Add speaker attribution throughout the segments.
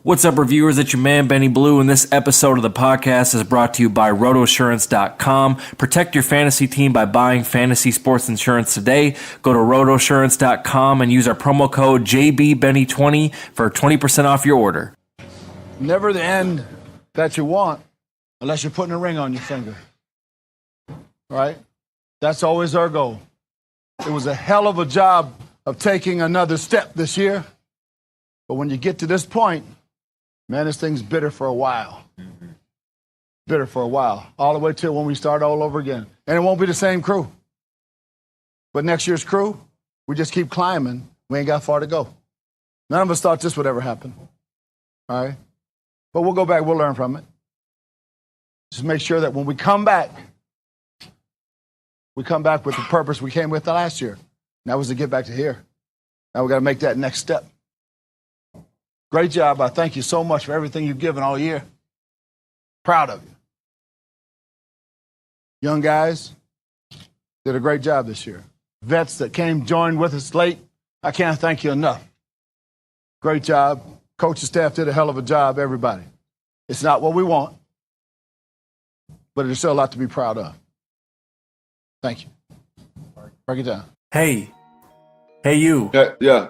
Speaker 1: What's up, reviewers? It's your man, Benny Blue, and this episode of the podcast is brought to you by rotosurance.com. Protect your fantasy team by buying fantasy sports insurance today. Go to rotosurance.com and use our promo code JBBenny20 for 20% off your order.
Speaker 2: Never the end that you want unless you're putting a ring on your finger. Right? That's always our goal. It was a hell of a job of taking another step this year. But when you get to this point, man, this thing's bitter for a while. Bitter for a while. All the way till when we start all over again. And it won't be the same crew. But next year's crew, we just keep climbing. We ain't got far to go. None of us thought this would ever happen. All right? But we'll go back. We'll learn from it. Just make sure that when we come back with the purpose we came with the last year. And that was to get back to here. Now we got to make that next step. Great job. I thank you so much for everything you've given all year. Proud of you. Young guys did a great job this year. Vets that joined with us late, I can't thank you enough. Great job. Coaching staff did a hell of a job, everybody. It's not what we want, but there's still a lot to be proud of. Thank you. Break it down.
Speaker 1: Hey, you.
Speaker 3: Yeah,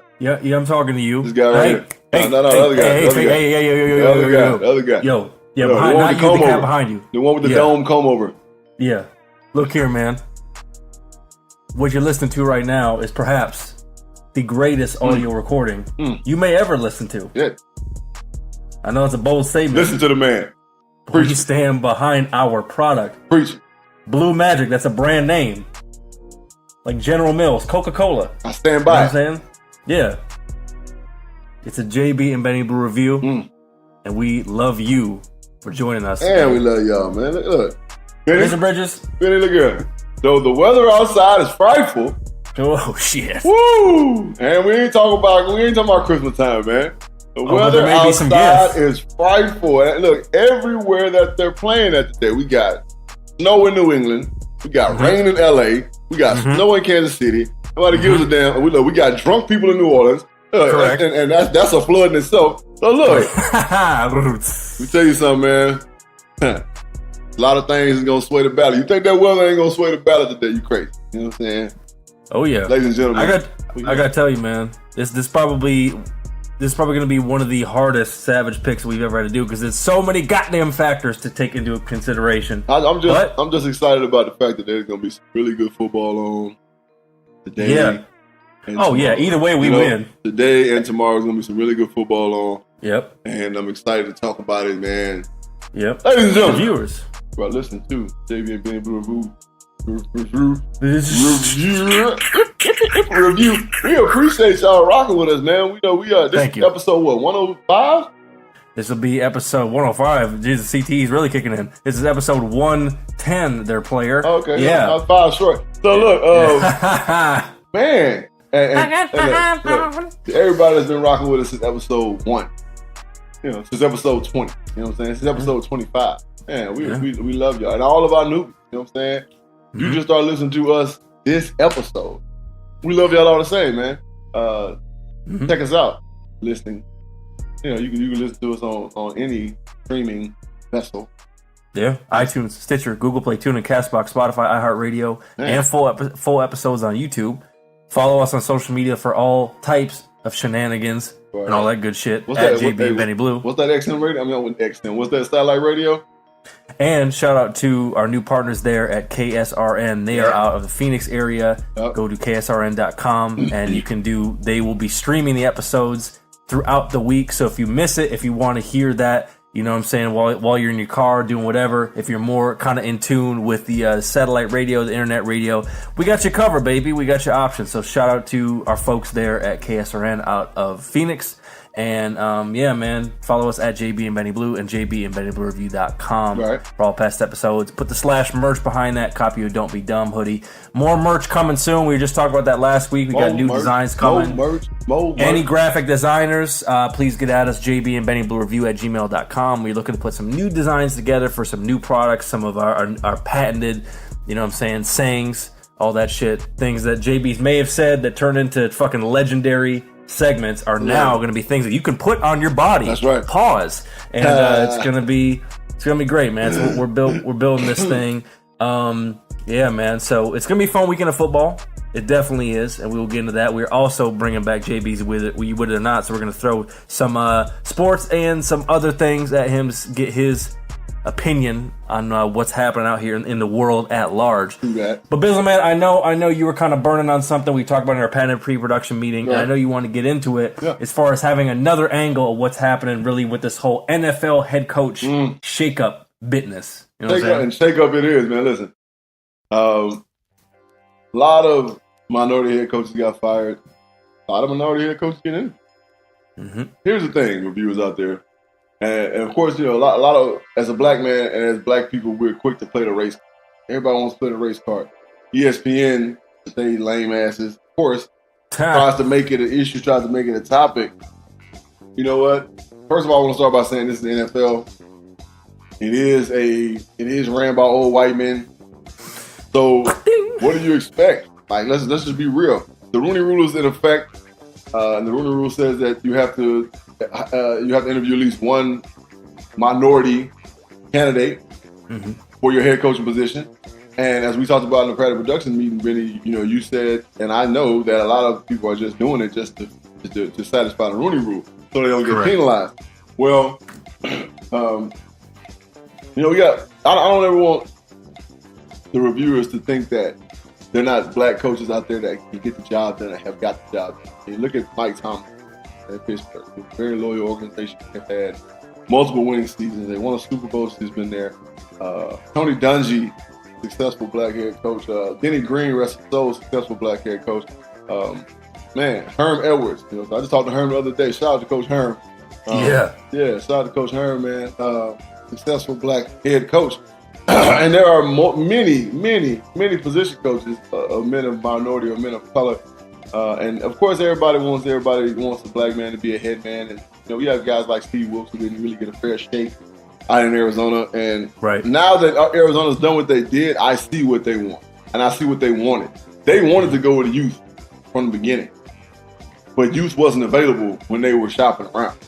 Speaker 1: I'm talking to you.
Speaker 3: this guy right here. No, the other guy. The other guy.
Speaker 1: Yo,
Speaker 3: No,
Speaker 1: behind,
Speaker 3: the one
Speaker 1: not
Speaker 3: with
Speaker 1: you,
Speaker 3: the
Speaker 1: the
Speaker 3: comb
Speaker 1: guy
Speaker 3: over.
Speaker 1: behind you.
Speaker 3: The one with the dome comb over.
Speaker 1: Yeah. Look here, man. What you're listening to right now is perhaps the greatest audio recording you may ever listen to.
Speaker 3: Yeah.
Speaker 1: I know it's a bold statement.
Speaker 3: Listen to the man.
Speaker 1: We stand behind our product.
Speaker 3: Preach.
Speaker 1: Blue Magic, that's a brand name. Like General Mills, Coca-Cola.
Speaker 3: I stand
Speaker 1: You know
Speaker 3: by.
Speaker 1: what I'm saying? Yeah. It's a JB and Benny Blue review. And we love you for joining us.
Speaker 3: And we love y'all, man. Look. Benny,
Speaker 1: Mr. Bridges.
Speaker 3: Benny, look good. Though the weather outside is frightful.
Speaker 1: Oh, shit.
Speaker 3: Woo! And we ain't talking about Christmas time, man. The weather
Speaker 1: there may be some
Speaker 3: outside
Speaker 1: gifts.
Speaker 3: is frightful. And look, everywhere that they're playing at today, we got snow in New England, we got rain in LA, we got snow in Kansas City. Nobody gives a damn. We got drunk people in New Orleans.
Speaker 1: Correct.
Speaker 3: And that's a flood in itself. So look,
Speaker 1: Roots.
Speaker 3: let me tell you something, man. A lot of things is gonna sway the battle. You think that weather ain't gonna sway the battle today? You crazy? You know what I'm saying?
Speaker 1: Oh yeah,
Speaker 3: Ladies and gentlemen,
Speaker 1: I got to tell you, man. This probably going to be one of the hardest Savage picks we've ever had to do because there's so many goddamn factors to take into consideration.
Speaker 3: I'm just excited about the fact that there's gonna be some really good football on today.
Speaker 1: Yeah.
Speaker 3: and
Speaker 1: Oh yeah.
Speaker 3: tomorrow.
Speaker 1: Either way, we win.
Speaker 3: Today and tomorrow is gonna be some really good football on,
Speaker 1: Yep.
Speaker 3: and I'm excited to talk about it, man.
Speaker 1: Yep.
Speaker 3: Ladies and
Speaker 1: The
Speaker 3: gentlemen,
Speaker 1: viewers.
Speaker 3: bro, listen to JB and Benny Blue review. We appreciate y'all rocking with us, man. We know we are. This
Speaker 1: Thank
Speaker 3: is
Speaker 1: you.
Speaker 3: episode 105.
Speaker 1: This will be episode 105. Jesus, CTE is really kicking in. This is episode 110. Their player.
Speaker 3: Okay,
Speaker 1: Yeah.
Speaker 3: I was 5 short. So look, man, and look, everybody that's been rocking with us since episode 1. You know, since episode 20. You know what I'm saying? Since episode 25. Man, we love y'all. And all of our newbies, you know what I'm saying? You just start listening to us this episode. We love y'all all the same, man. Check us out. Listening. You know, you can listen to us on any streaming vessel.
Speaker 1: Yeah, iTunes, Stitcher, Google Play, TuneIn, Castbox, Spotify, iHeartRadio, and full episodes on YouTube. Follow us on social media for all types of shenanigans and all that good shit at JB and Benny Blue.
Speaker 3: What's that XM radio? I mean, with XM. What's that satellite radio?
Speaker 1: And shout out to our new partners there at KSRN. They are out of the Phoenix area.
Speaker 3: Yep.
Speaker 1: Go to ksrn.com and they will be streaming the episodes throughout the week. So if you miss it, if you want to hear that, you know what I'm saying, while you're in your car doing whatever, if you're more kind of in tune with the satellite radio, the internet radio, we got you covered, baby. We got your options. So shout out to our folks there at KSRN out of Phoenix. And yeah, man, follow us at JB and Benny Blue and JBandBennyBlueReview.com for all past episodes. Put the / merch behind that. Copy your Don't Be Dumb hoodie. More merch coming soon. We were just talking about that last week. We got new designs coming.
Speaker 3: More merch.
Speaker 1: Any graphic designers, please get at us, JBandBennyBlueReview@gmail.com. We're looking to put some new designs together for some new products, some of our patented, you know what I'm saying, sayings, all that shit. Things that JB's may have said that turned into fucking legendary segments are now going to be things that you can put on your body.
Speaker 3: That's right.
Speaker 1: Pause, and it's gonna be great, man. So we're building this thing. Yeah, man. So it's gonna be a fun weekend of football. It definitely is, and we will get into that. We're also bringing back JB's with it, with it or not. So we're gonna throw some sports and some other things at him to get his opinion on what's happening out here in the world at large. But Bizzle, man, I know you were kind of burning on something we talked about in our patent pre-production meeting, and I know you want to get into it as far as having another angle of what's happening really with this whole NFL head coach shakeup business. You know what I'm saying?
Speaker 3: Shakeup it is, man. Listen, a lot of minority head coaches got fired. A lot of minority head coages get in. Here's the thing, reviewers out there. And of course, you know, a lot of, as a black man and as black people, we're quick to play the race. Everybody wants to play the race card. ESPN, they lame asses, of course, tries to make it an issue, tries to make it a topic. You know what? First of all, I want to start by saying this is the NFL. It is ran by old white men. So what do you expect? Like, let's just be real. The Rooney Rule is in effect. And the Rooney Rule says that you have to interview at least one minority candidate for your head coaching position. And as we talked about in the Private Production meeting, Benny, you know, you said, and I know that a lot of people are just doing it just to satisfy the Rooney Rule, so they don't get penalized. Well, you know, I don't ever want the reviewers to think that they're not black coaches out there that can get the job done and have got the job done. You look at Mike Tomlin at Pittsburgh, a very loyal organization. They've had multiple winning seasons. They won a Super Bowl since he's been there. Tony Dungy, successful black head coach. Denny Green, rest of his soul, successful black head coach. Herm Edwards. You know, so I just talked to Herm the other day. Shout out to Coach Herm. Shout out to Coach Herm, man. Successful black head coach. And there are many position coaches of men of minority or men of color. And of course, everybody wants a black man to be a head man. And you know, we have guys like Steve Wilkes who didn't really get a fair shake out in Arizona. And now that Arizona's done what they did, I see what they want, and I see what they wanted. They wanted to go with youth from the beginning, but youth wasn't available when they were shopping around.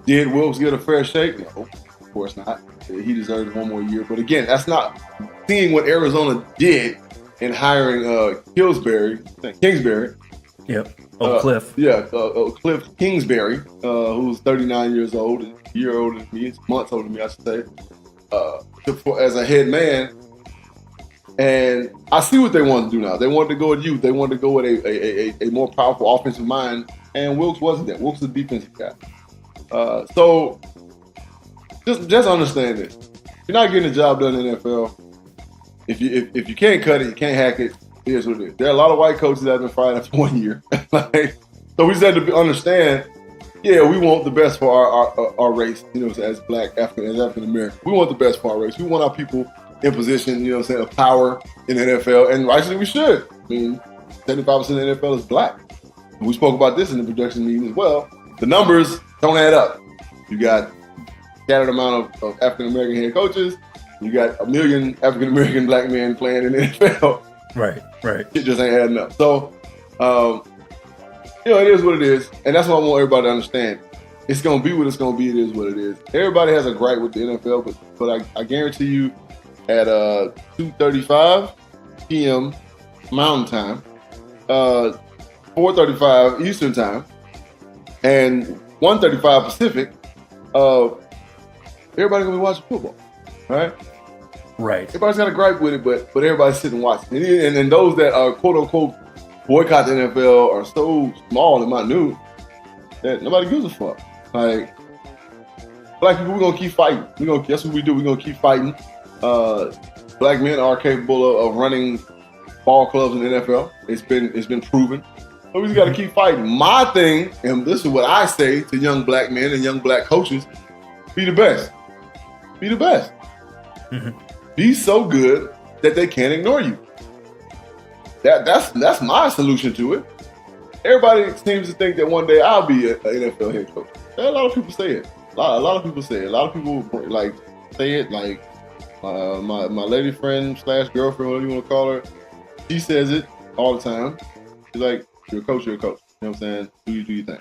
Speaker 3: Did Wilkes get a fair shake? No, of course not. He deserves one more year. But again, that's not seeing what Arizona did in hiring Kingsbury.
Speaker 1: Cliff.
Speaker 3: Cliff Kingsbury, who's 39 years old, a year older than me, months older than me, I should say, as a head man. And I see what they want to do now. They wanted to go with youth. They wanted to go with a more powerful offensive mind. And Wilkes wasn't that. Wilkes is a defensive guy. So just understand this. You're not getting the job done in the NFL. If you can't cut it, you can't hack it, here's what it is. There are a lot of white coaches that have been fired after 1 year. So we just have to understand, we want the best for our race, you know, as African American. We want the best for our race. We want our people in position, you know what I'm saying, of power in the NFL. And actually we should. I mean, 75% of the NFL is black. And we spoke about this in the production meeting as well. The numbers don't add up. You got scattered amount of African American head coaches. You got 1 million African American black men playing in the NFL.
Speaker 1: Right.
Speaker 3: It just ain't adding up. So, you know, it is what it is, and that's what I want everybody to understand. It's gonna be what it's gonna be. It is what it is. Everybody has a gripe with the NFL, but I guarantee you, at 2:35 p.m. Mountain Time, 4:35 Eastern Time, and 1:35 Pacific, everybody's gonna be watching football, right? Everybody's got a gripe with it, but everybody's sitting watching. And those that are quote unquote boycott the NFL are so small and minute that nobody gives a fuck. Like, black people, we're gonna keep fighting. That's what we do. We're gonna keep fighting. Black men are capable of running ball clubs in the NFL. It's been proven. So we just gotta keep fighting. My thing, and this is what I say to young black men and young black coaches: be the best. Be the best. Be so good that they can't ignore you. That's my solution to it. Everybody seems to think that one day I'll be an NFL head coach. A lot of people say it. A lot of people say it. A lot of people like say it. Like my lady friend / girlfriend, whatever you want to call her, she says it all the time. She's like, "You're a coach. You're a coach." You know what I'm saying? Do your thing.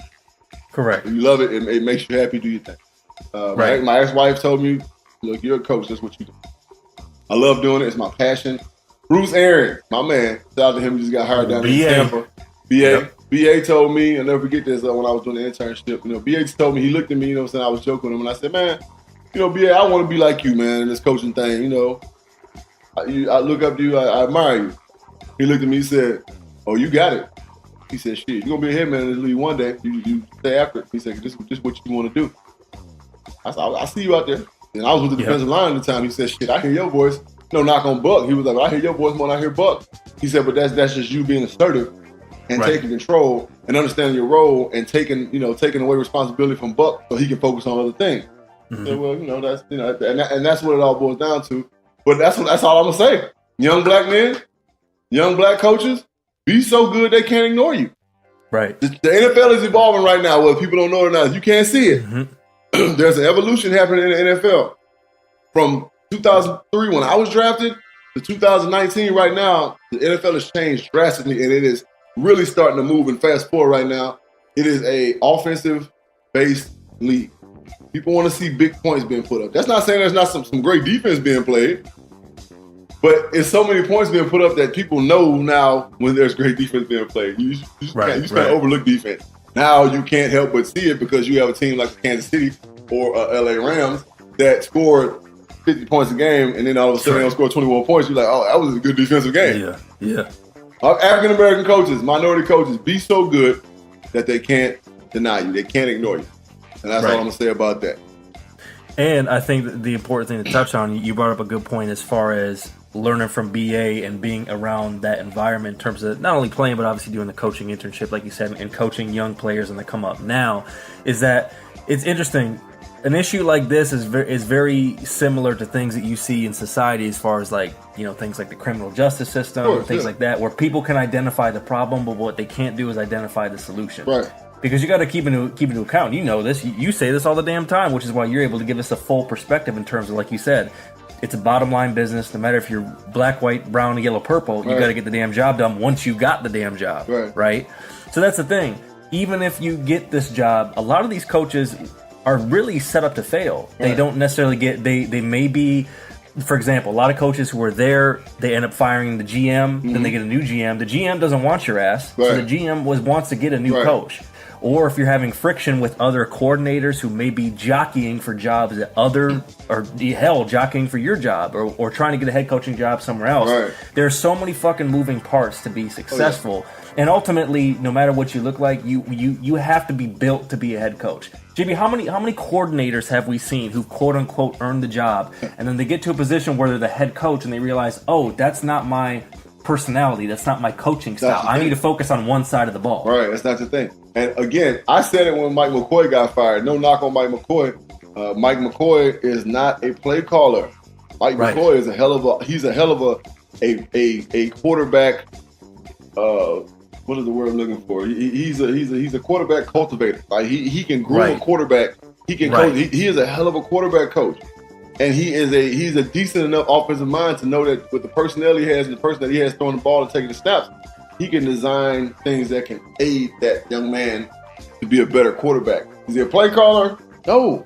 Speaker 1: Correct.
Speaker 3: If you love it, it makes you happy, do your thing. Right. My ex-wife told me, look, you're a coach, that's what you do. I love doing it, it's my passion. Bruce Aaron, my man, shout out to him, he just got hired down in Tampa. BA. Yep. BA told me, I'll never forget this, when I was doing the internship, BA just told me, he looked at me, you know what I'm saying, I was joking with him, and I said, man, BA, I want to be like you, man, in this coaching thing, I look up to you, I admire you. He looked at me, he said, oh, you got it. He said, shit, you're going to be a head man in this league one day, you stay after it. He said, this is what you want to do. I said, I see you out there. And I was with the defensive line at the time. He said, shit, I hear your voice. No knock on Buck. He was like, I hear your voice more than I hear Buck. He said, but that's just you being assertive and taking control and understanding your role and taking away responsibility from Buck so he can focus on other things. Mm-hmm. So, well, that's and that's what it all boils down to. But that's all I'm gonna say. Young black men, young black coaches, be so good they can't ignore you. Right. The NFL is evolving right now, whether people don't know it or not. You can't see it. Mm-hmm. There's an evolution happening in the NFL. From 2003, when I was drafted, to 2019 right now, the NFL has changed drastically, and it is really starting to move. And fast forward right now, it is a offensive-based league. People want to see big points being put up. That's not saying there's not some great defense being played, but it's so many points being put up that people know now when there's great defense being played. You can't overlook defense. Now you can't help but see it because you have a team like Kansas City or LA Rams that scored 50 points a game, and then all of a sudden they'll score 21 points. You're like, oh, that was a good defensive game. Yeah. African-American coaches, minority coaches, be so good that they can't deny you. They can't ignore you. And that's all I'm going to say about that.
Speaker 1: And I think that the important thing to touch on, you brought up a good point as far as learning from BA and being around that environment in terms of not only playing, but obviously doing the coaching internship, like you said, and coaching young players and they come up now, is that it's interesting. An issue like this is very similar to things that you see in society as far as things like the criminal justice system and things like that, where people can identify the problem, but what they can't do is identify the solution. Right. Because you got to keep into account. You know this. You say this all the damn time, which is why you're able to give us a full perspective in terms of, like you said, it's a bottom line business. No matter if you're black, white, brown, yellow, purple, you got to get the damn job done once you got the damn job. Right? So that's the thing. Even if you get this job, a lot of these coaches are really set up to fail. They don't necessarily get, they may be, for example, a lot of coaches who are there, they end up firing the GM, then they get a new GM. The GM doesn't want your ass, so the GM wants to get a new coach. Or if you're having friction with other coordinators who may be jockeying for jobs at jockeying for your job or trying to get a head coaching job somewhere else. There are so many fucking moving parts to be successful. And ultimately, no matter what you look like, you have to be built to be a head coach. JB, how many coordinators have we seen who quote unquote earned the job, and then they get to a position where they're the head coach and they realize, oh, that's not my personality, that's not my coaching style. I need to focus on one side of the ball.
Speaker 3: Right, that's not the thing. And again, I said it when Mike McCoy got fired. No knock on Mike McCoy. Mike McCoy is not a play caller. Mike McCoy is a hell of a quarterback. What is the word I'm looking for? He's a quarterback cultivator. Like he can groom a quarterback. He can coach. He is a hell of a quarterback coach, and he's a decent enough offensive mind to know that with the personnel he has and the person that he has throwing the ball and taking the snaps, he can design things that can aid that young man to be a better quarterback. Is he a play caller? No,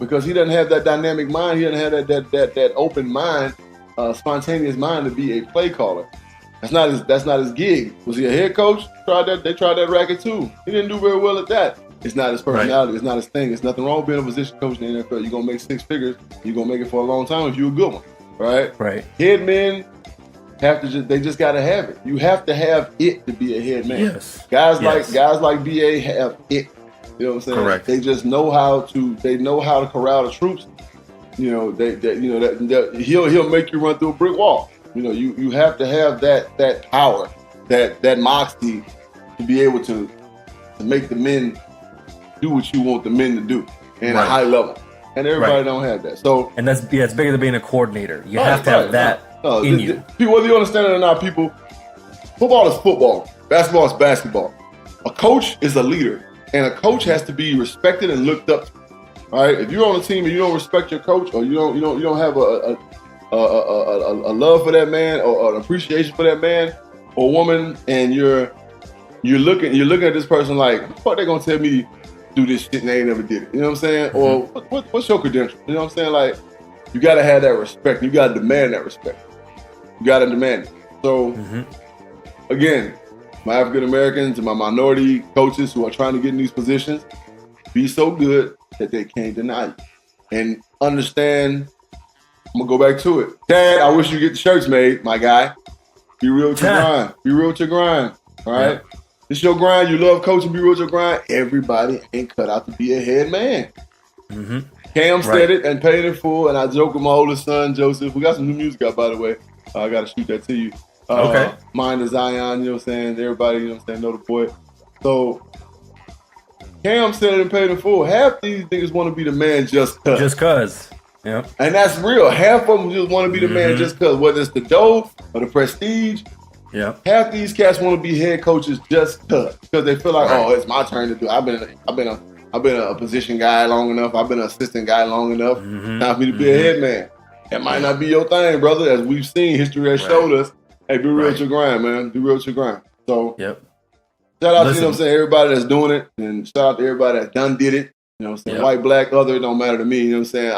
Speaker 3: because he doesn't have that dynamic mind. He doesn't have that open mind, spontaneous mind to be a play caller. That's not his gig. Was he a head coach? They tried that racket too. He didn't do very well at that. It's not his personality. It's not his thing. It's nothing wrong with being a position coach in the NFL. You're gonna make six figures. You're gonna make it for a long time if you're a good one, right? Head men they just gotta have it. You have to have it to be a head man. Yes. Guys like BA have it. You know what I'm saying? Correct. They just know how to corral the troops. He'll make you run through a brick wall. You have to have that power, that moxie to be able to make the men do what you want the men to do at a high level. And everybody don't have that. So, and
Speaker 1: it's bigger than being a coordinator. You have to have that in you.
Speaker 3: Whether you understand it or not, people, football is football. Basketball is basketball. A coach is a leader, and a coach has to be respected and looked up to. All right, if you're on a team and you don't respect your coach, or you don't have a love for that man or an appreciation for that man or woman, and you're you're looking at this person like, what they gonna tell me to do this shit and they ain't never did it? You know what I'm saying? Mm-hmm. Or what's your credential? You know what I'm saying? Like, you gotta have that respect. You gotta demand that respect. You gotta demand it. So, again, my African Americans and my minority coaches who are trying to get in these positions, be so good that they can't deny you. And understand, I'm gonna go back to it. Dad, I wish you get the shirts made, my guy. Be real with your grind. Be real with your grind. All right? Yeah. It's your grind. You love coaching. Be real with your grind. Everybody ain't cut out to be a head man. Mm-hmm. Cam said it and paid in full. And I joke with my oldest son, Joseph. We got some new music out, by the way. I got to shoot that to you. Okay. Mine is Zion, you know what I'm saying? Everybody, you know what I'm saying, know the boy. So, Cam said it and paid in full. Half these niggas want to be the man just cuz.
Speaker 1: Just cuz. Yep.
Speaker 3: And that's real. Half of them just want to be the man just cuz. Whether it's the dough or the prestige.
Speaker 1: Yeah.
Speaker 3: Half these cats want to be head coaches just cuz. Because they feel like, oh, it's my turn to do it. I've been a position guy long enough. I've been an assistant guy long enough. Time for me to be a head man. That might not be your thing, brother. As we've seen, history has showed us. Hey, be real with your grind, man. Be real with your grind. So, shout out to, you know what I'm saying, everybody that's doing it. And shout out to everybody that done did it. You know what I'm saying? White, black, other, it don't matter to me. You know what I'm saying?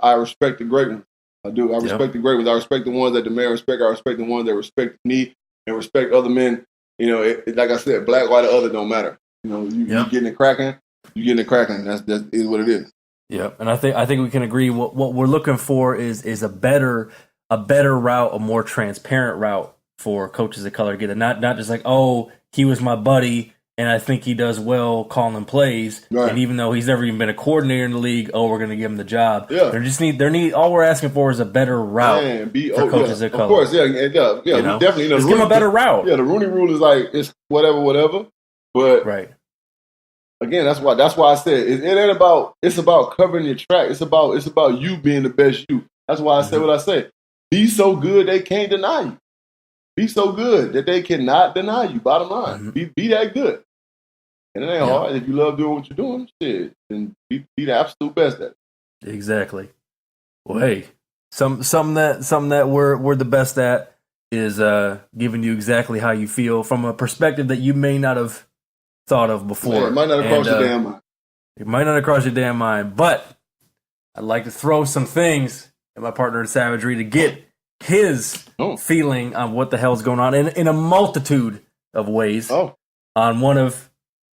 Speaker 3: I respect the great ones. I do. I respect the great ones. I respect the ones that demand respect. I respect the ones that respect me and respect other men. You know, like I said, black, white, or other don't matter. You know, you getting it cracking, you getting it cracking. That's is what it is.
Speaker 1: Yeah, and I think we can agree. What we're looking for is a better route, a more transparent route for coaches of color to get it. Not just like, oh, he was my buddy and I think he does well calling plays. Right. And even though he's never even been a coordinator in the league, oh, we're going to give him the job. Yeah. There need all we're asking for is a better route for coaches of color.
Speaker 3: Of course, you know? Definitely.
Speaker 1: Just give him a better route.
Speaker 3: Yeah, the Rooney Rule is like, it's whatever. But again, that's why I said it ain't about. It's about covering your track. It's about you being the best you. That's why I say what I say. Be so good they can't deny you. Be so good that they cannot deny you. Bottom line, be that good. And it ain't hard if you love doing what you're doing. Shit, then be the absolute best at it.
Speaker 1: Exactly. Well, hey, something that we're the best at is giving you exactly how you feel from a perspective that you may not have thought of before.
Speaker 3: Man, it might not have crossed your damn mind.
Speaker 1: It might not have crossed your damn mind, but I'd like to throw some things at my partner in savagery to get his feeling on what the hell's going on in a multitude of ways on one of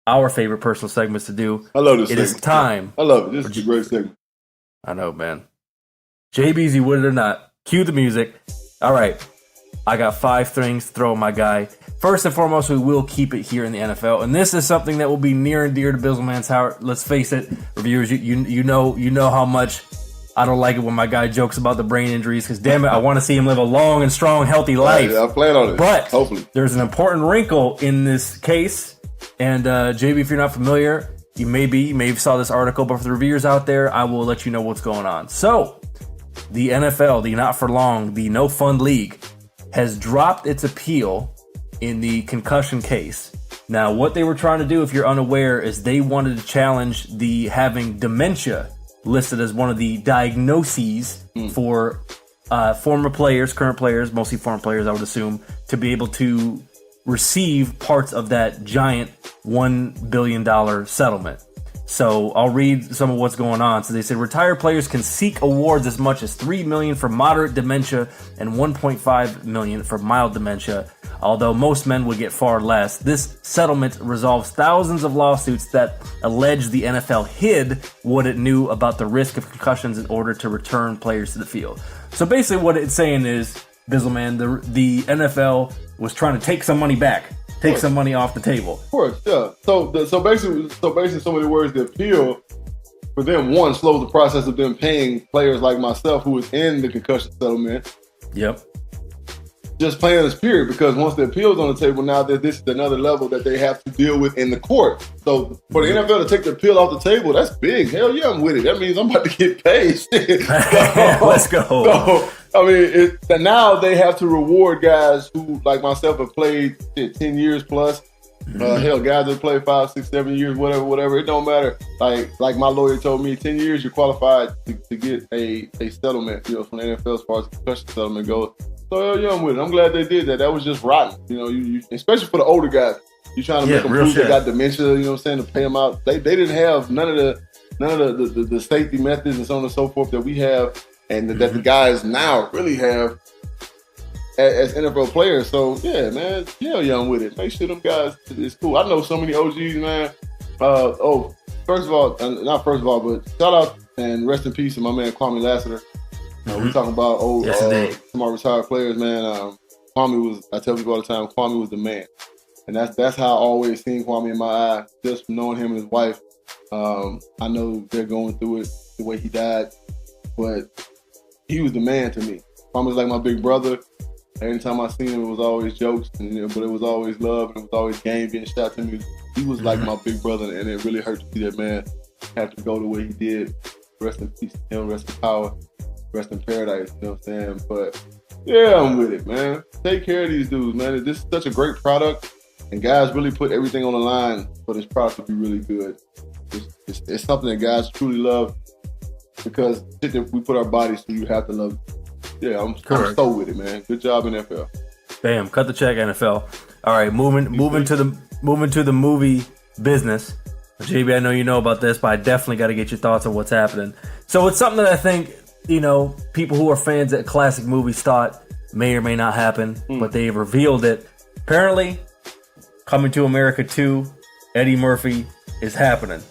Speaker 1: our favorite personal segments to do.
Speaker 3: I love this segment.
Speaker 1: It is time.
Speaker 3: I love it. This is a great segment.
Speaker 1: I know, man. JB's, you would it or not. Cue the music. All right. I got 5 things to throw, my guy. First and foremost, we will keep it here in the NFL, and this is something that will be near and dear to Bizzleman's heart. Let's face it, reviewers, you know how much I don't like it when my guy jokes about the brain injuries, because damn it, I want to see him live a long and strong, healthy life.
Speaker 3: I plan on it.
Speaker 1: But
Speaker 3: hopefully,
Speaker 1: there's an important wrinkle in this case, and JB, if you're not familiar, you may have saw this article, but for the reviewers out there, I will let you know what's going on. So, the NFL, the not for long, the no fun league, has dropped its appeal in the concussion case. Now, what they were trying to do, if you're unaware, is they wanted to challenge the having dementia listed as one of the diagnoses for former players, current players, mostly former players, I would assume, to be able to receive parts of that giant $1 billion settlement. So I'll read some of what's going on. So they said retired players can seek awards as much as $3 million for moderate dementia and $1.5 million for mild dementia, although most men would get far less. This settlement resolves thousands of lawsuits that allege the NFL hid what it knew about the risk of concussions in order to return players to the field. So basically what it's saying is, Bizzleman, the NFL was trying to take some money back. Take some money off the table.
Speaker 3: Of course, yeah. So basically, so many words, the appeal for them, one, slows the process of them paying players like myself who is in the concussion settlement.
Speaker 1: Yep.
Speaker 3: Just playing this period, because once the appeal's on the table, now that this is another level that they have to deal with in the court. So for the NFL to take the appeal off the table, that's big. Hell yeah, I'm with it. That means I'm about to get paid.
Speaker 1: Let's go.
Speaker 3: I mean, now they have to reward guys who, like myself, have played 10 years plus. Hell, guys that play 5, 6, 7 years, whatever. It don't matter. Like my lawyer told me, 10 years you're qualified to get a settlement, from the NFL as far as concussion settlement goes. So yeah, I'm with it. I'm glad they did that. That was just rotten, you especially for the older guys. You trying to make them prove they got dementia, you know what I'm saying, to pay them out. They didn't have none of the safety methods and so on and so forth that we have and that the guys now really have as NFL players. So, yeah, man, hell young with it. Make sure them guys, it's cool. I know so many OGs, man. First of all, but shout out and rest in peace to my man Kwame Lassiter. We talking about some of our retired players, man. Kwame was, I tell people all the time, Kwame was the man. And that's how I always seen Kwame in my eye, just from knowing him and his wife. I know they're going through it the way he died, but he was the man to me. Kwame was like my big brother. Anytime I seen him, it was always jokes, but it was always love, and it was always game being shot to me. He was like my big brother, and it really hurt to see that man have to go the way he did. Rest in peace to him, rest in power, rest in paradise, you know what I'm saying? But yeah, I'm with it, man. Take care of these dudes, man. This is such a great product, and guys really put everything on the line for this product to be really good. It's something that guys truly love because shit that we put our bodies through, you have to love it. Yeah, I'm so with it, man. Good job, NFL.
Speaker 1: Bam, cut the check, NFL. All right, moving to the movie business. JB, I know you know about this, but I definitely got to get your thoughts on what's happening. So it's something that I think, people who are fans of classic movies thought may or may not happen, but they've revealed it. Apparently, Coming to America 2, Eddie Murphy is happening.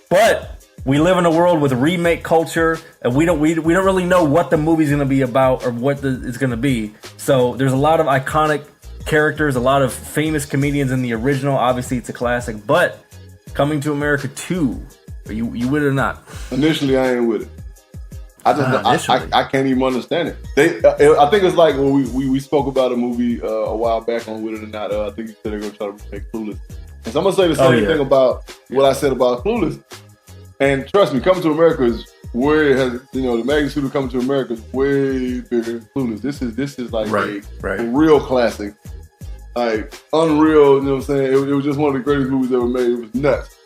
Speaker 1: But we live in a world with remake culture, and we don't really know what the movie's going to be about or what it's going to be. So there's a lot of iconic characters, a lot of famous comedians in the original. Obviously, it's a classic. But Coming to America 2, are you with it or not? Initially,
Speaker 3: I ain't with it. I can't even understand it. I think it's like when we spoke about a movie a while back on With It or Not. I think you said they're going to try to remake Clueless. And so I'm going to say the same thing about what I said about Clueless. And trust me, Coming to America is the magnitude of Coming to America is way bigger than Clueless. This is like a real classic, like unreal. You know what I'm saying? It was just one of the greatest movies ever made. It was nuts.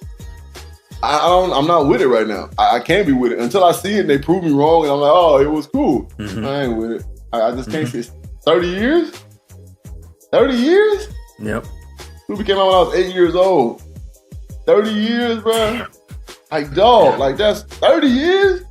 Speaker 3: I'm not with it right now. I can't be with it until I see it and they prove me wrong. And I'm like, oh, it was cool. I ain't with it. I just can't see it. 30 years? 30 years?
Speaker 1: Yep.
Speaker 3: Movie came out when I was 8 years old. 30 years, bro. Like, dog, like that's 30 years?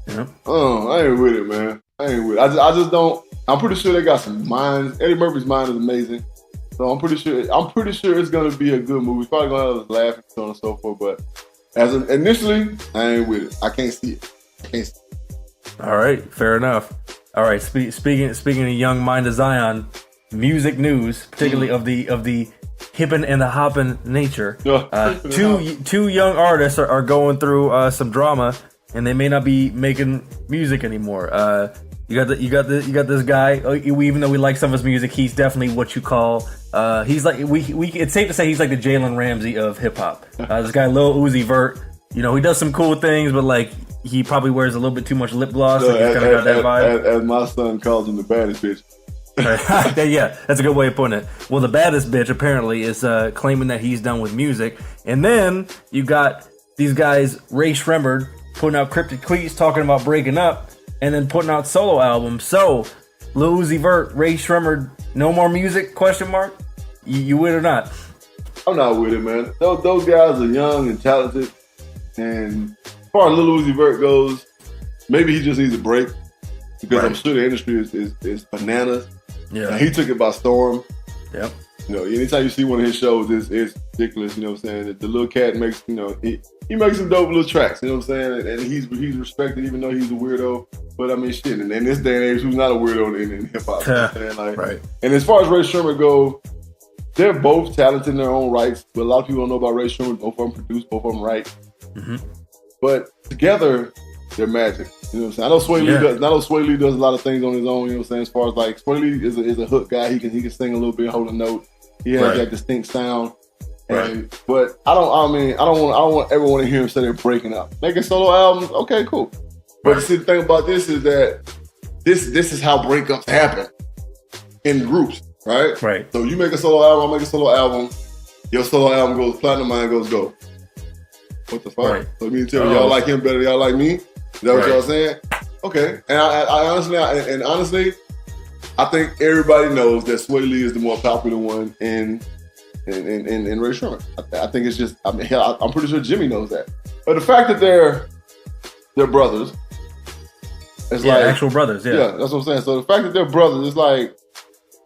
Speaker 1: Yeah.
Speaker 3: I ain't with it, man. I ain't with it. I just don't. I'm pretty sure they got some minds. Eddie Murphy's mind is amazing. So I'm pretty sure it's gonna be a good movie. It's probably gonna have us laughing, so on and so forth. But initially, I ain't with it. I can't see it.
Speaker 1: All right, fair enough. All right, speaking of young mind of Zion, music news, particularly of the hippin' and the hoppin' nature. Two young artists are going through some drama, and they may not be making music anymore. You got this guy. Even though we like some of his music, he's definitely what you call. He's like it's safe to say he's like the Jalen Ramsey of hip hop. This guy Lil Uzi Vert. He does some cool things, but like he probably wears a little bit too much lip gloss.
Speaker 3: So he's kind of got that vibe. As my son calls him, the baddest bitch.
Speaker 1: Yeah, that's a good way of putting it. Well, the baddest bitch apparently is claiming that he's done with music, and then you got these guys, Ray Shremmerd, putting out cryptic tweets talking about breaking up, and then putting out solo albums. So, Lil Uzi Vert, Ray Shremmerd, no more music? ? You with it or not?
Speaker 3: I'm not with it, man. Those guys are young and talented, and as far as Lil Uzi Vert goes, maybe he just needs a break because I'm sure the industry is bananas. Yeah, and he took it by storm.
Speaker 1: Yep.
Speaker 3: Anytime you see one of his shows, it's ridiculous. You know what I'm saying? The little cat makes, he makes some dope little tracks. You know what I'm saying? And he's respected, even though he's a weirdo. But I mean, shit. And in this day and age, who's not a weirdo in hip hop? You know what I'm saying? Right. And as far as Ray Shremmerd go, they're both talented in their own rights. But a lot of people don't know about Ray Shremmerd. Both of them produced, both of them write. Mm-hmm. But together, they're magic. You know what I'm saying? I know Sway Lee does a lot of things on his own. You know what I'm saying? As far as like Sway Lee is a hook guy. He can sing a little bit, hold a note. He has that distinct sound. But I don't ever want to hear him say they're breaking up. Making solo albums, okay, cool. But see, the thing about this is that this is how breakups happen in groups, right? Right. So you make a solo album, I make a solo album. Your solo album goes platinum, mine goes gold. What the fuck? Right. So me and tell y'all like him better than y'all like me? Is that what y'all saying? Okay. And I honestly, I think everybody knows that Sway Lee is the more popular one in and Ray Sherman. I think it's just. I mean, hell, I'm pretty sure Jimmy knows that. But the fact that they're brothers, it's like
Speaker 1: actual brothers. Yeah,
Speaker 3: that's what I'm saying. So the fact that they're brothers, it's like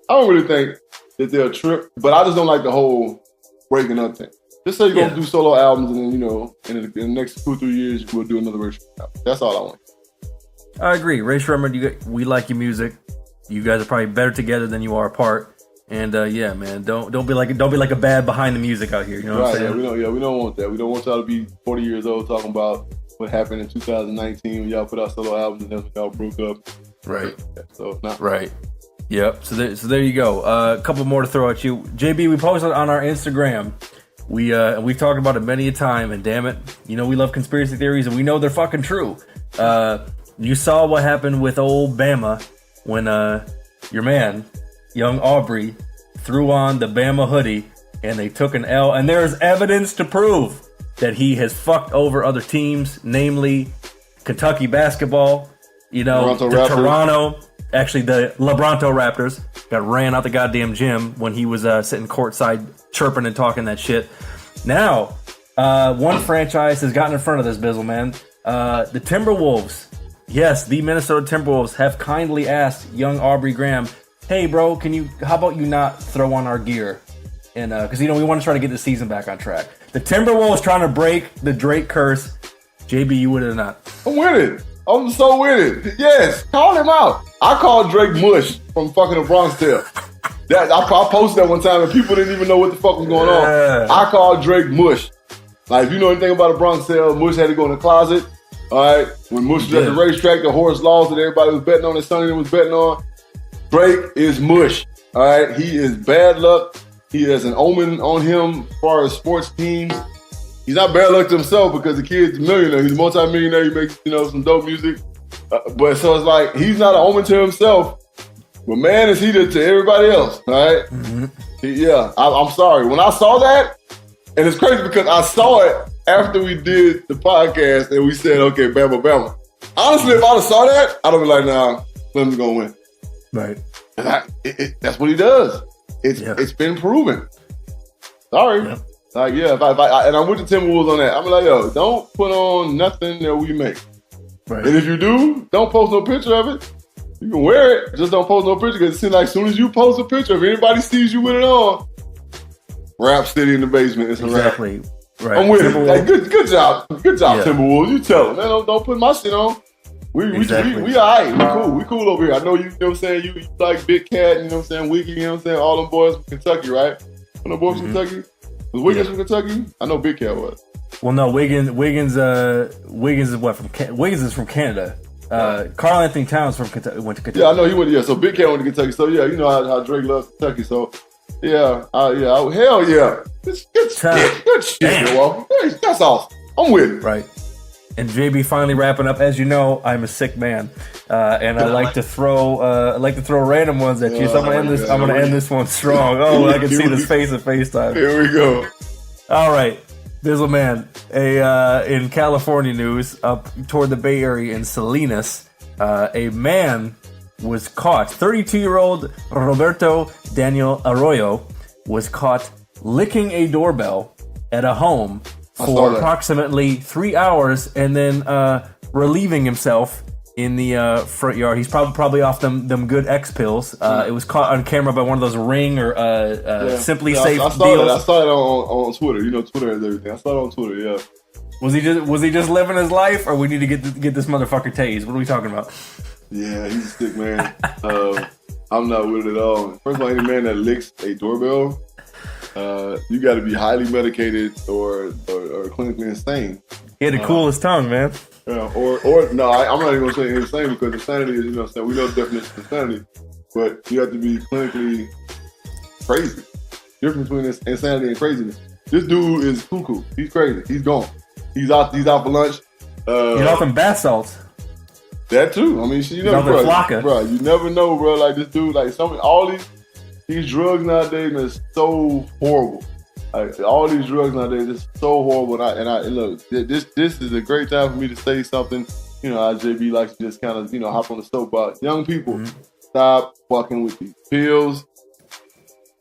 Speaker 3: I don't really think that they're a trip, but I just don't like the whole breaking up thing. Just say you're gonna do solo albums, and then in the next 2 or 3 years we'll do another Ray Sherman album. That's all I want.
Speaker 1: I agree. Ray Sherman, we like your music. You guys are probably better together than you are apart. And yeah, man, don't be like a bad behind the music out here. You know what I'm saying?
Speaker 3: We don't want that. We don't want y'all to be 40 years old talking about what happened in 2019 when y'all put out solo albums and then y'all broke up.
Speaker 1: Right.
Speaker 3: So not
Speaker 1: right. Yep. So there you go. A couple more to throw at you, JB. We posted on our Instagram. We've talked about it many a time, and damn it, we love conspiracy theories, and we know they're fucking true. You saw what happened with old Bama when your man, young Aubrey, threw on the Bama hoodie, and they took an L. And there is evidence to prove that he has fucked over other teams, namely Kentucky basketball. Toronto. Actually, the LeBronto Raptors got ran out the goddamn gym when he was sitting courtside chirping and talking that shit. Now, one franchise has gotten in front of this, Bizzle, man. The Timberwolves, yes, the Minnesota Timberwolves have kindly asked young Aubrey Graham, hey, bro, how about you not throw on our gear? And because, we want to try to get the season back on track. The Timberwolves trying to break the Drake curse. JB, you with it or not?
Speaker 3: I'm with it. I'm so with it. Yes, call him out. I called Drake Mush from fucking the Bronx Tale. I posted that one time and people didn't even know what the fuck was going on. I called Drake Mush. Like, if you know anything about the Bronx Tale, Mush had to go in the closet. All right, when Mush was at the racetrack, the horse lost that everybody was betting on, and Sonny was betting on. Drake is Mush. All right, he is bad luck. He has an omen on him as far as sports teams. He's not bad luck to himself because the kid's a millionaire. He's a multi-millionaire. He makes, some dope music. But so it's like, he's not an omen to himself. But man, is he to everybody else, all right? Mm-hmm. I'm sorry. When I saw that, and it's crazy because I saw it after we did the podcast and we said, okay, Bama. Honestly, if I'd have saw that, I'd have been like, nah, Clemson's going to win.
Speaker 1: Right.
Speaker 3: That's what he does. It's been proven. Sorry. Yep. Like, if I and I'm with the Timberwolves on that. I'm like, yo, don't put on nothing that we make. Right. And if you do, don't post no picture of it. You can wear it, just don't post no picture because it seems like as soon as you post a picture, if anybody sees you with it on, Rap City in the basement. It's exactly. Right. I'm with it. Like, good job, Timberwolves. You tell them, man, don't put my shit on. We all right. We cool over here. I know you know what I'm saying. You like Big Cat, you know what I'm saying. Wiggy, you know what I'm saying. All them boys from Kentucky, right? All them boys from Kentucky. Was Wiggins from Kentucky? I know Big Cat was.
Speaker 1: Well, no, Wiggins is what Wiggins is from Canada. Karl Anthony Towns from Kentucky went to Kentucky.
Speaker 3: Yeah, I know he went. Yeah, so Big Cat went to Kentucky. So yeah, you know how Drake loves Kentucky. So hell yeah, good shit, Milwaukee. That's awesome. I'm with it.
Speaker 1: Right. And JB finally wrapping up. As you know, I'm a sick man, and I like to throw random ones at you. So I'm gonna end this one strong. Oh, I can see this face at FaceTime.
Speaker 3: Here we go.
Speaker 1: All right, Bizzle man. In California news, up toward the Bay Area in Salinas, a man was caught. 32-year-old Roberto Daniel Arroyo was caught licking a doorbell at a home for approximately 3 hours, and then relieving himself in the front yard. He's probably off them good X pills. It was caught on camera by one of those Ring or Simply Safe deals.
Speaker 3: I saw it on Twitter. You know, Twitter has everything. I saw it on Twitter. Yeah.
Speaker 1: Was he just living his life, or we need to get this motherfucker tased? What are we talking about?
Speaker 3: Yeah, he's a sick man. I'm not with it at all. First of all, any man that licks a doorbell, you got to be highly medicated or clinically insane.
Speaker 1: He had to cool his tongue, man.
Speaker 3: Yeah, or no, I'm not even gonna say insane because insanity is, we know the definition of insanity, but you have to be clinically crazy. Difference between this insanity and craziness. This dude is cuckoo. He's crazy. He's gone. He's out for lunch.
Speaker 1: He's off in bath salts.
Speaker 3: That too. I mean, you know, bro, you never know, bro. Like this dude, like all these drugs nowadays are so horrible. Like, all these drugs nowadays is so horrible. And look, this is a great time for me to say something. You know, how JB likes to just kind of, hop on the soapbox. Young people, stop fucking with these pills.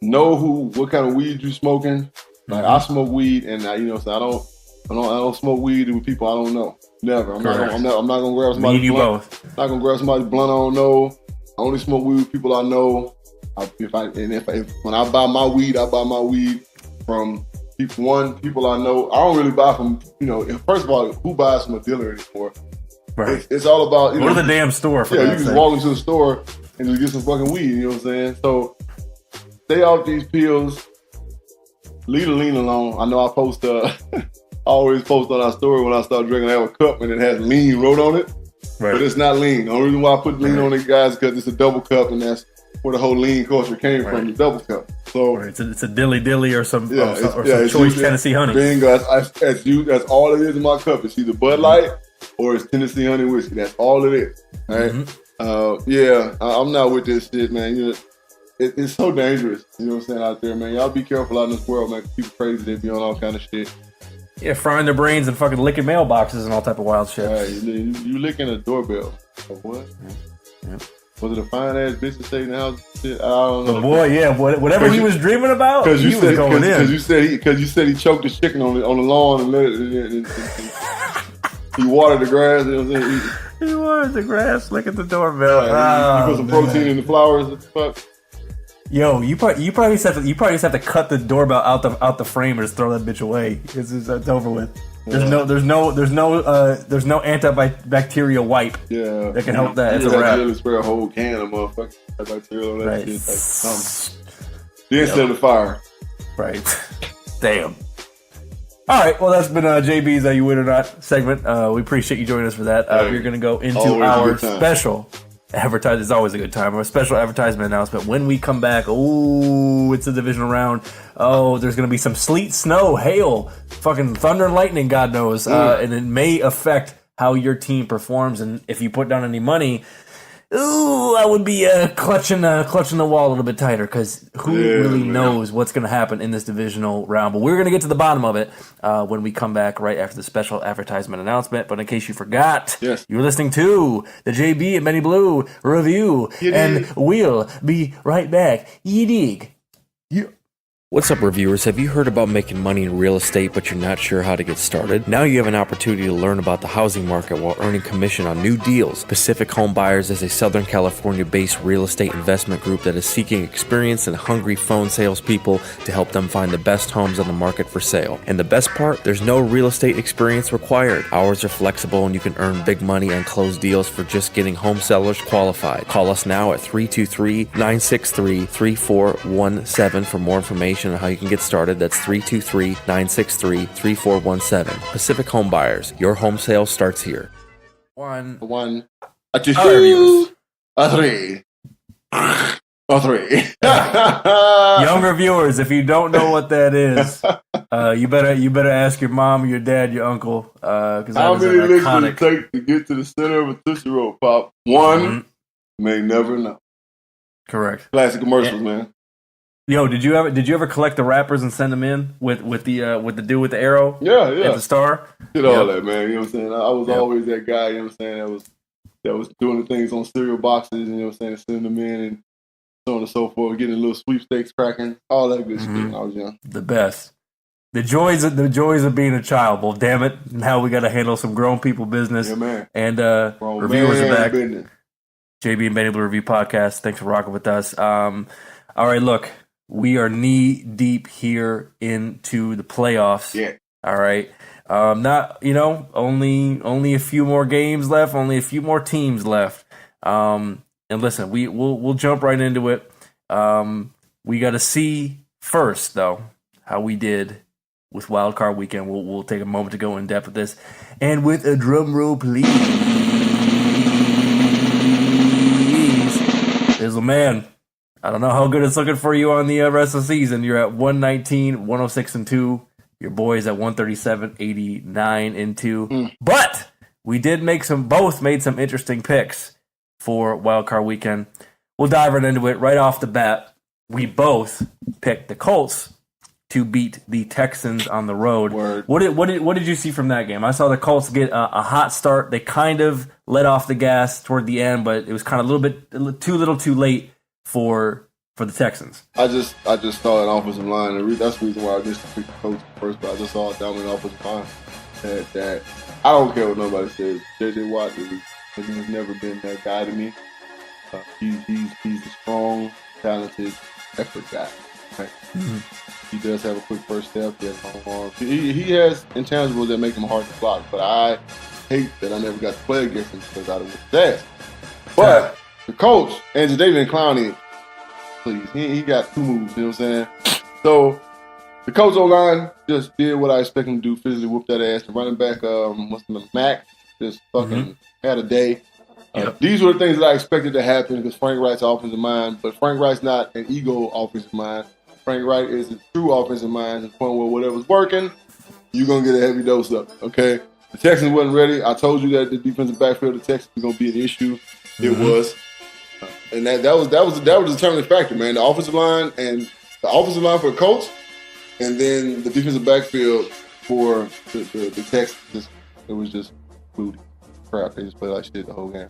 Speaker 3: know what kind of weed you smoking. Like I smoke weed, and I don't smoke weed with people I don't know. Never. I'm not gonna grab somebody's blunt.
Speaker 1: Both.
Speaker 3: I'm not gonna grab somebody's blunt I don't know. I only smoke weed with people I know. When I buy my weed, I buy my weed from people I know. I don't really buy from First of all, who buys from a dealer anymore?
Speaker 1: Right.
Speaker 3: It's all about
Speaker 1: go to the damn store. For
Speaker 3: you just walk into the store and just get some fucking weed. You know what I'm saying? So stay off these pills. Leave the lean alone. I know I post. I always post on our story when I start drinking. I have a cup and it has lean wrote on it, but it's not lean. The only reason why I put lean on it, guys, is because it's a double cup, and that's where the whole lean culture came from. The double cup. So
Speaker 1: it's a dilly or some choice Tennessee honey.
Speaker 3: Bingo. That's all it is in my cup. It's either Bud Light or it's Tennessee honey whiskey. That's all it is. All right. I'm not with this shit, man. It's so dangerous, you know what I'm saying, out there, man. Y'all be careful out in this world, man. People crazy, they be on all kind of shit.
Speaker 1: Yeah, frying their brains and fucking licking mailboxes and all type of wild shit.
Speaker 3: Right, you licking a doorbell. Like what?
Speaker 1: Yeah.
Speaker 3: Was it a fine ass bitch that stayed in the house? Shit, I don't know.
Speaker 1: But boy, yeah, whatever he was dreaming about, he was going in.
Speaker 3: Because you said he choked the chicken on the lawn and let it. He watered the grass. You know what I'm saying?
Speaker 1: He watered the grass, licking the doorbell.
Speaker 3: He put some protein in the flowers. What the fuck?
Speaker 1: Yo, you probably just have to cut the doorbell out the frame and just throw that bitch away. It's over with. There's no antibacterial wipe.
Speaker 3: Yeah,
Speaker 1: that can help that.
Speaker 3: It's
Speaker 1: a wrap.
Speaker 3: Really spray a whole can of motherfucking antibacterial on that shit. Like something. Then set the fire.
Speaker 1: Right. Damn. All right. Well, that's been JB's You Win or Not segment. We appreciate you joining us for that. We're going to go into our special advertisement. It's always a good time. Our special advertisement announcement. When we come back, it's a divisional round. There's going to be some sleet, snow, hail, fucking thunder and lightning, God knows. And it may affect how your team performs. And if you put down any money, I would be clutching the wall a little bit tighter, because who really knows what's going to happen in this divisional round. But we're going to get to the bottom of it when we come back right after the special advertisement announcement. But in case you forgot, you're listening to the JB and Benny Blue review, and we'll be right back. You dig? What's up, reviewers? Have you heard about making money in real estate, but you're not sure how to get started? Now you have an opportunity to learn about the housing market while earning commission on new deals. Pacific Home Buyers is a Southern California-based real estate investment group that is seeking experienced and hungry phone salespeople to help them find the best homes on the market for sale. And the best part, there's no real estate experience required. Hours are flexible and you can earn big money on closed deals for just getting home sellers qualified. Call us now at 323-963-3417 for more information on how you can get started. That's 323-963-3417. Pacific Home Buyers. Your home sale starts here. One, a two, a three, a three. Younger viewers, if you don't know what that is, you better ask your mom, or your dad, your uncle.
Speaker 3: How many licks does it take to get to the center of a Tootsie Roll Pop? One may never know.
Speaker 1: Correct.
Speaker 3: Classic commercials, man.
Speaker 1: Yo, did you ever collect the wrappers and send them in with the dude with the arrow?
Speaker 3: Yeah.
Speaker 1: At the star?
Speaker 3: Did all that, man. You know what I'm saying? I was always that guy, you know what I'm saying, that was doing the things on cereal boxes, you know what I'm saying, sending them in and so on and so forth, getting a little sweepstakes cracking, all that good shit when I was young.
Speaker 1: The best. The joys of being a child. Well, damn it. Now we got to handle some grown people business.
Speaker 3: Yeah, man.
Speaker 1: And reviewers are back.
Speaker 3: Business.
Speaker 1: JB and Benny Blue Review Podcast. Thanks for rocking with us. All right, look. We are knee deep here into the playoffs.
Speaker 3: Yeah.
Speaker 1: All right. Not, only a few more games left, only a few more teams left. And listen, we'll jump right into it. We got to see first, though, how we did with Wild Card Weekend. We'll take a moment to go in depth with this. And with a drum roll, please. There's a man. I don't know how good it's looking for you on the rest of the season. You're at 119, 106-2. Your boys at 137, 89-2. But we did made some interesting picks for Wild Card Weekend. We'll dive right into it right off the bat. We both picked the Colts to beat the Texans on the road.
Speaker 3: Word.
Speaker 1: What did you see from that game? I saw the Colts get a hot start. They kind of let off the gas toward the end, but it was kind of a little bit too little, too late for for the Texans.
Speaker 3: I just saw an offensive line, and that's the reason why I missed the coach first. But I just saw a dominant offensive line that I don't care what nobody says. J.J. Watt has never been that guy to me. He's a strong, talented, effort guy. Right? Mm-hmm. He does have a quick first step. He has long arms. He has intangibles that make him hard to block. But I hate that I never got to play against him because I was fast. But the coach, and Jadeveon Clowney, please, he got 2 moves. You know what I'm saying? So the coach O-line just did what I expect him to do, physically whoop that ass. The running back, what's the name, Mac, just fucking had a day. These were the things that I expected to happen because Frank Wright's offensive mind, but Frank Wright's not an ego offensive mind. Frank Wright is a true offensive mind to the point where whatever's working, you're going to get a heavy dose of it, okay? The Texans wasn't ready. I told you that the defensive backfield of the Texans was going to be an issue. It was. And that was a determining factor, man. The offensive line for the coach, and then the defensive backfield for the Texans. It was just booty crap. They just played like shit the whole game.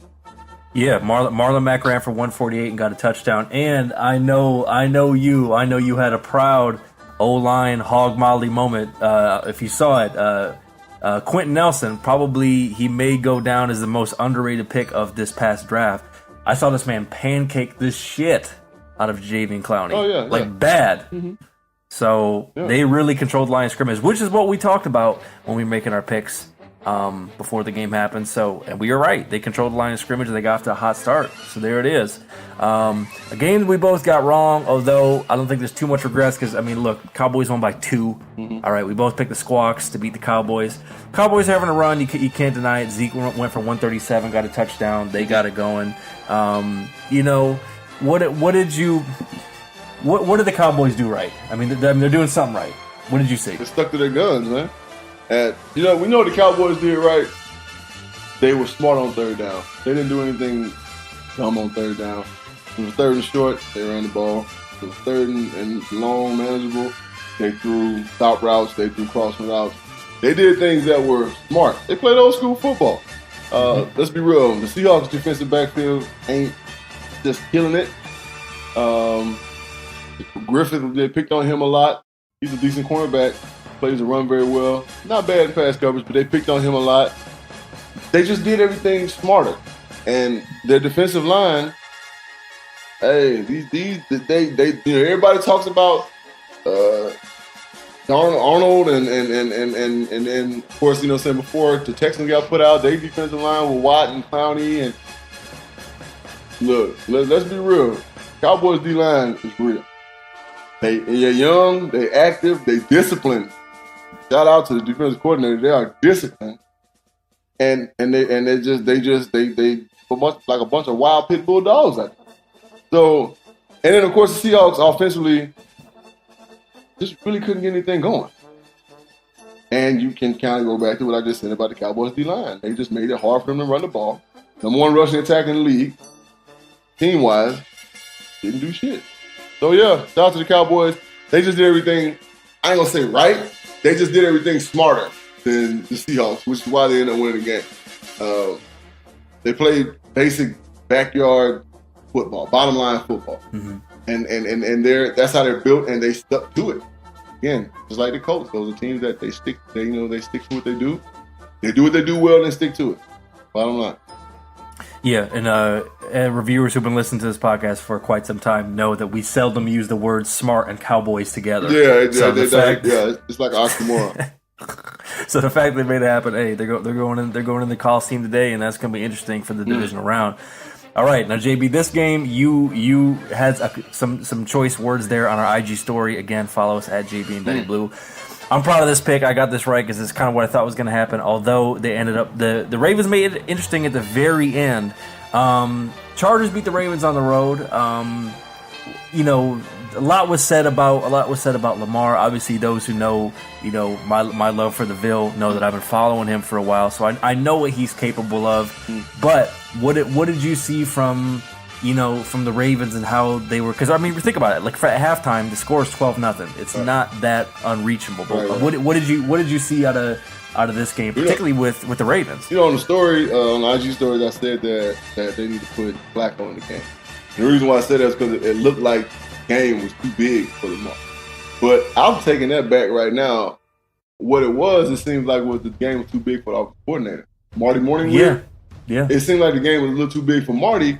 Speaker 1: Yeah, Marlon Mack ran for 148 and got a touchdown. And I know you had a proud O-line hog molly moment. If you saw it, Quentin Nelson, probably he may go down as the most underrated pick of this past draft. I saw this man pancake the shit out of Jadeveon Clowney.
Speaker 3: Oh, yeah.
Speaker 1: Bad.
Speaker 3: Mm-hmm.
Speaker 1: So they really controlled line of scrimmage, which is what we talked about when we were making our picks before the game happened. And we were right. They controlled the line of scrimmage and they got off to a hot start. So there it is. A game that we both got wrong, although I don't think there's too much regrets because, I mean, look, Cowboys won by 2. Mm-hmm. All right, we both picked the Squawks to beat the Cowboys. Cowboys having a run, you can't deny it. Zeke went for 137, got a touchdown. They got it going. What did the Cowboys do right? I mean, they're doing something right. What did you see?
Speaker 3: They stuck to their guns, man. And, we know what the Cowboys did right. They were smart on third down. They didn't do anything dumb on third down. It was third and short, they ran the ball. It was third and long, manageable. They threw stop routes, they threw crossing routes. They did things that were smart. They played old school football. Let's be real. The Seahawks defensive backfield ain't just killing it. Griffith, they picked on him a lot. He's a decent cornerback. Plays the run very well. Not bad in pass coverage, but they picked on him a lot. They just did everything smarter. And their defensive line, hey, they everybody talks about Arnold and then of course, saying before the Texans got put out, their defensive line with Watt and Clowney, and look, let's be real. Cowboys D-line is real. They're young, they active, they disciplined. Shout out to the defensive coordinator. They are disciplined, and they just like a bunch of wild pit bull dogs out there. So, and then of course the Seahawks offensively just really couldn't get anything going. And you can kind of go back to what I just said about the Cowboys D-line. They just made it hard for them to run the ball. Number 1 rushing attack in the league, team wise, didn't do shit. So yeah, shout out to the Cowboys. They just did everything. I ain't gonna say right. They just did everything smarter than the Seahawks, which is why they ended up winning the game. They played basic backyard football, bottom line football, and that's how they're built, and they stuck to it. Again, just like the Colts, those are teams that they stick to what they do. They do what they do well, and they stick to it. Bottom line.
Speaker 1: Yeah, and reviewers who've been listening to this podcast for quite some time know that we seldom use the words smart and Cowboys together.
Speaker 3: Yeah, it's like an oxymoron.
Speaker 1: So the fact they made it happen, hey, they're going in the Coliseum today, and that's going to be interesting for the divisional round. All right, now JB, this game you had some choice words there on our IG story. Again, follow us at JB and Benny Blue. I'm proud of this pick. I got this right because it's kind of what I thought was going to happen. Although they ended up the Ravens made it interesting at the very end. Chargers beat the Ravens on the road. A lot was said about Lamar. Obviously, those who know my love for the Ville know that I've been following him for a while, so I know what he's capable of. But what did you see from the Ravens and how they were? Because I mean, think about it. Like at halftime, the score is 12-0. It's not that unreachable. But right. What did you see out of this game, particularly with the Ravens?
Speaker 3: On the story, on the IG stories, I said that they need to put Flacco in the game. And the reason why I said that is because it looked like game was too big for Lamar. But I'm taking that back right now. What it seems like the game was too big for the offensive coordinator. Marty Morningwood.
Speaker 1: Yeah.
Speaker 3: It seemed like the game was a little too big for Marty.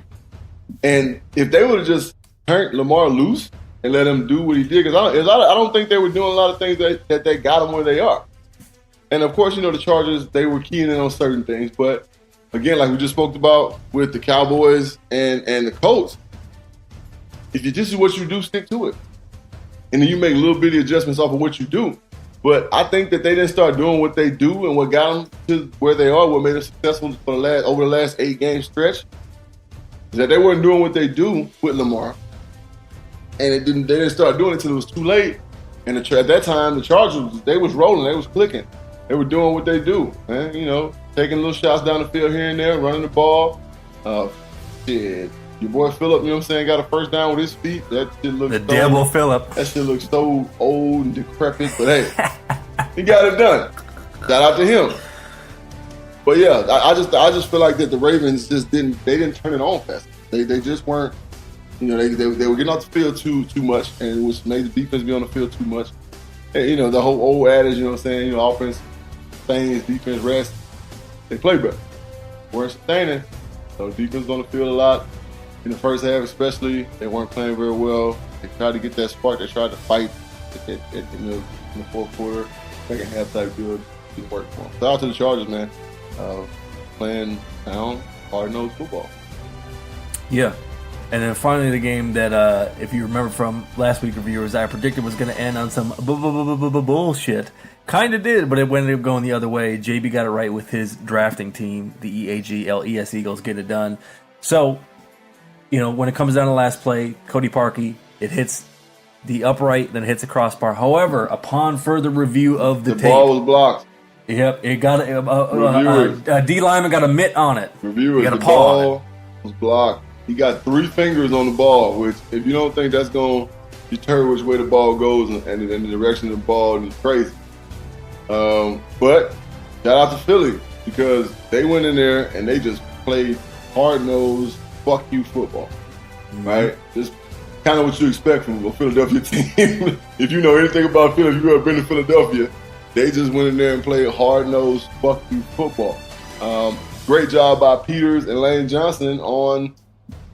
Speaker 3: And if they would have just turned Lamar loose and let him do what he did, because I don't think they were doing a lot of things that they got him where they are. And of course, the Chargers, they were keying in on certain things. But again, like we just spoke about with the Cowboys and the Colts, if this is what you do, stick to it. And then you make little bitty adjustments off of what you do. But I think that they didn't start doing what they do and what got them to where they are, what made them successful over the last 8-game stretch, is that they weren't doing what they do with Lamar. And they didn't start doing it until it was too late. And at that time, the Chargers, they was rolling, they was clicking. They were doing what they do, man. Taking little shots down the field here and there, running the ball. Your boy Phillip, got a first down with his feet. That shit looks
Speaker 1: the devil Phillip.
Speaker 3: That shit looks so old and decrepit, but hey, he got it done. Shout out to him. But yeah, I just feel like that the Ravens just didn't turn it on fast. They just weren't, they were getting off the field too much, and which made the defense be on the field too much. And, the whole old adage, offense stains, defense rest. They play better. Weren't sustaining, so defense on the field a lot. In the first half especially, they weren't playing very well. They tried to get that spark. They tried to fight in the fourth quarter. Second half type deal didn't work for them. Shout out to the Chargers, man. Playing sound, hard-nosed football.
Speaker 1: Yeah. And then finally the game that, if you remember from last week reviewers, I predicted was going to end on some bullshit. Kind of did, but it ended up going the other way. JB got it right with his drafting team, the EAGLES Eagles, get it done. So, when it comes down to last play, Cody Parkey, it hits the upright, then it hits the crossbar. However, upon further review of the tape,
Speaker 3: ball was blocked.
Speaker 1: Yep, it got a D lineman got a mitt on it.
Speaker 3: Reviewers,
Speaker 1: got a
Speaker 3: the
Speaker 1: paw
Speaker 3: ball was blocked. He got 3 fingers on the ball, which if you don't think that's going to deter which way the ball goes and the direction of the ball, it's crazy. But shout out to Philly because they went in there and they just played hard-nosed, fuck you football, right? Just kind of what you expect from a Philadelphia team. If you know anything about Philly, if you ever been to Philadelphia, they just went in there and played hard-nosed, fuck you football. Great job by Peters and Lane Johnson on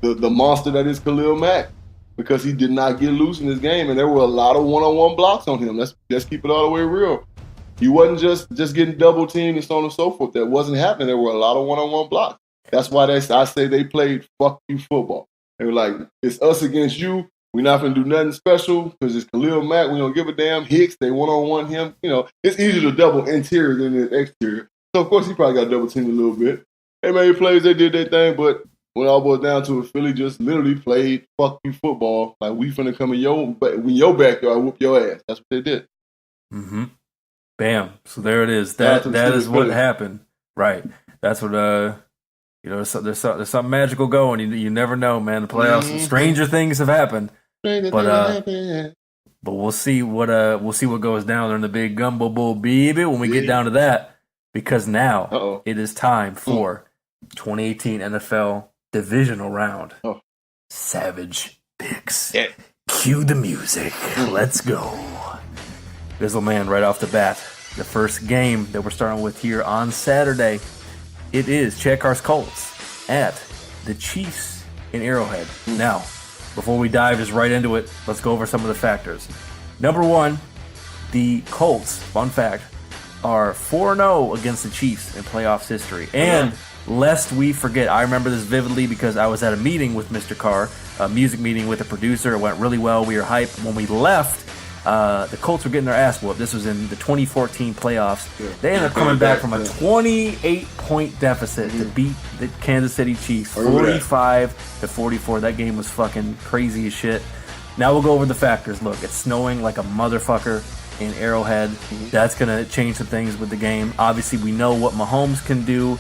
Speaker 3: the monster that is Khalil Mack because he did not get loose in this game, and there were a lot of one-on-one blocks on him. Let's keep it all the way real. He wasn't just getting double-teamed and so on and so forth. That wasn't happening. There were a lot of one-on-one blocks. That's why I say they played fuck you football. They were like, it's us against you. We're not going to do nothing special because it's Khalil Mack. We don't give a damn. Hicks, they one-on-one him. It's easier to double interior than the exterior. So, of course, he probably got double-teamed a little bit. They made plays. They did their thing. But when it all boils down to it, Philly just literally played fuck you football. Like, we finna come in your backyard, whoop your ass. That's what they did.
Speaker 1: Mm-hmm. Bam. So there it is. That is what happened. Right. That's what, there's something magical going. You never know, man. The playoffs, stranger things have happened. But we'll see what goes down there in the big gumbo bowl, baby, when we get down to that. Because now it is time for 2018 NFL Divisional Round. Savage picks. Yeah. Cue the music. Let's go. Bizzle man, right off the bat, the first game that we're starting with here on Saturday, it is Checkars Colts at the Chiefs in Arrowhead. Now, before we dive just right into it, let's go over some of the factors. Number one, the Colts, fun fact, are 4-0 against the Chiefs in playoffs history. And lest we forget, I remember this vividly because I was at a meeting with Mr. Carr, a music meeting with a producer. It went really well. We were hyped. When we left, the Colts were getting their ass whooped. This was in the 2014 playoffs. They ended up coming back from a 28-point deficit to beat the Kansas City Chiefs 45-44. That game was fucking crazy as shit. Now we'll go over the factors. Look, it's snowing like a motherfucker in Arrowhead. That's going to change some things with the game. Obviously, we know what Mahomes can do.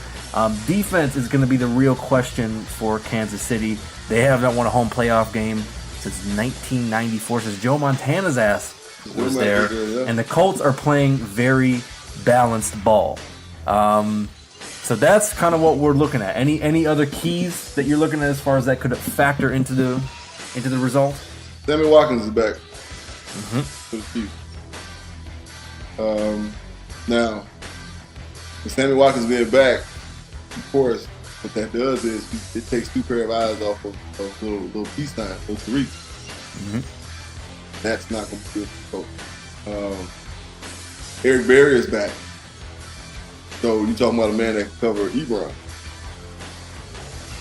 Speaker 1: Defense is going to be the real question for Kansas City. They have not won a home playoff game since 1994, since Joe Montana's ass was there. And the Colts are playing very balanced ball. So that's kind of what we're looking at. Any other keys that you're looking at as far as that could factor into the result?
Speaker 3: Sammy Watkins is back for the Chiefs. Now, with Sammy Watkins being back, of course, what that does is it takes 2 pair of eyes off of little peace sign, little Tariq. That's not going to be good for coach. Eric Berry is back. So you're talking about a man that can cover Ebron.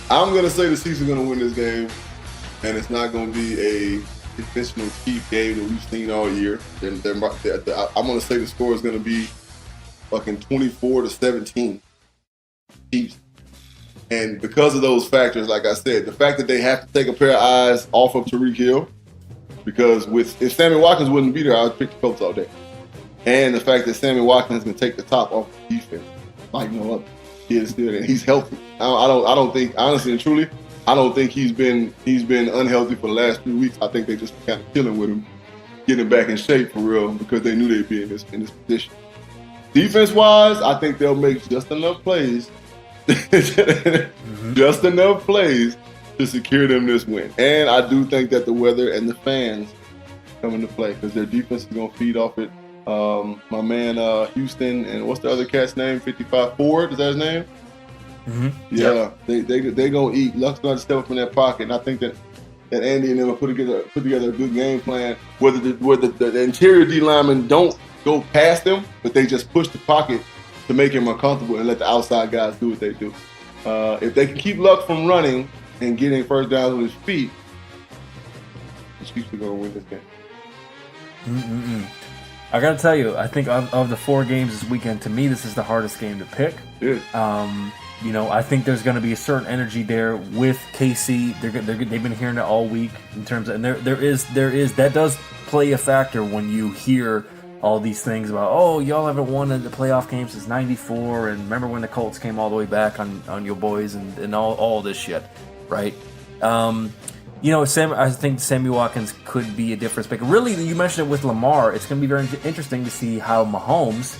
Speaker 3: I'm going to say the Chiefs are going to win this game, and it's not going to be a conventional Chief game that we've seen all year. I'm going to say the score is going to be fucking 24-17 Chiefs. And because of those factors, like I said, the fact that they have to take a pair of eyes off of Tyreek Hill, because if Sammy Watkins wouldn't be there, I would pick the Colts all day. And the fact that Sammy Watkins can take the top off the defense, like no other. He is still there. He's healthy. I don't think, honestly and truly, I don't think he's been unhealthy for the last 3 weeks. I think they just kind of killing with him, getting him back in shape for real, because they knew they'd be in this position. Defense-wise, I think they'll make just enough plays, just enough plays to secure them this win. And I do think that the weather and the fans come into play, because their defense is going to feed off it. My man Houston, and what's the other cat's name? 55 Ford, is that his name? Yeah, yep. they gonna eat. Luck's gonna step up in that pocket, and I think that Andy and them will put together a good game plan. Where the interior D linemen don't go past them, but they just push the pocket to make him uncomfortable and let the outside guys do what they do. If they can keep Luck from running and getting first downs with his feet, the Chiefs are gonna win this game.
Speaker 1: I gotta tell you, I think of the 4 games this weekend, to me, this is the hardest game to pick.
Speaker 3: Yeah.
Speaker 1: I think there's going to be a certain energy there with KC. They've been hearing it all week in terms of, and there is that does play a factor when you hear all these things about, oh, y'all haven't won in the playoff game since '94, and remember when the Colts came all the way back on your boys and all this shit, right? I think Sammy Watkins could be a difference maker. Really, you mentioned it with Lamar. It's going to be very interesting to see how Mahomes,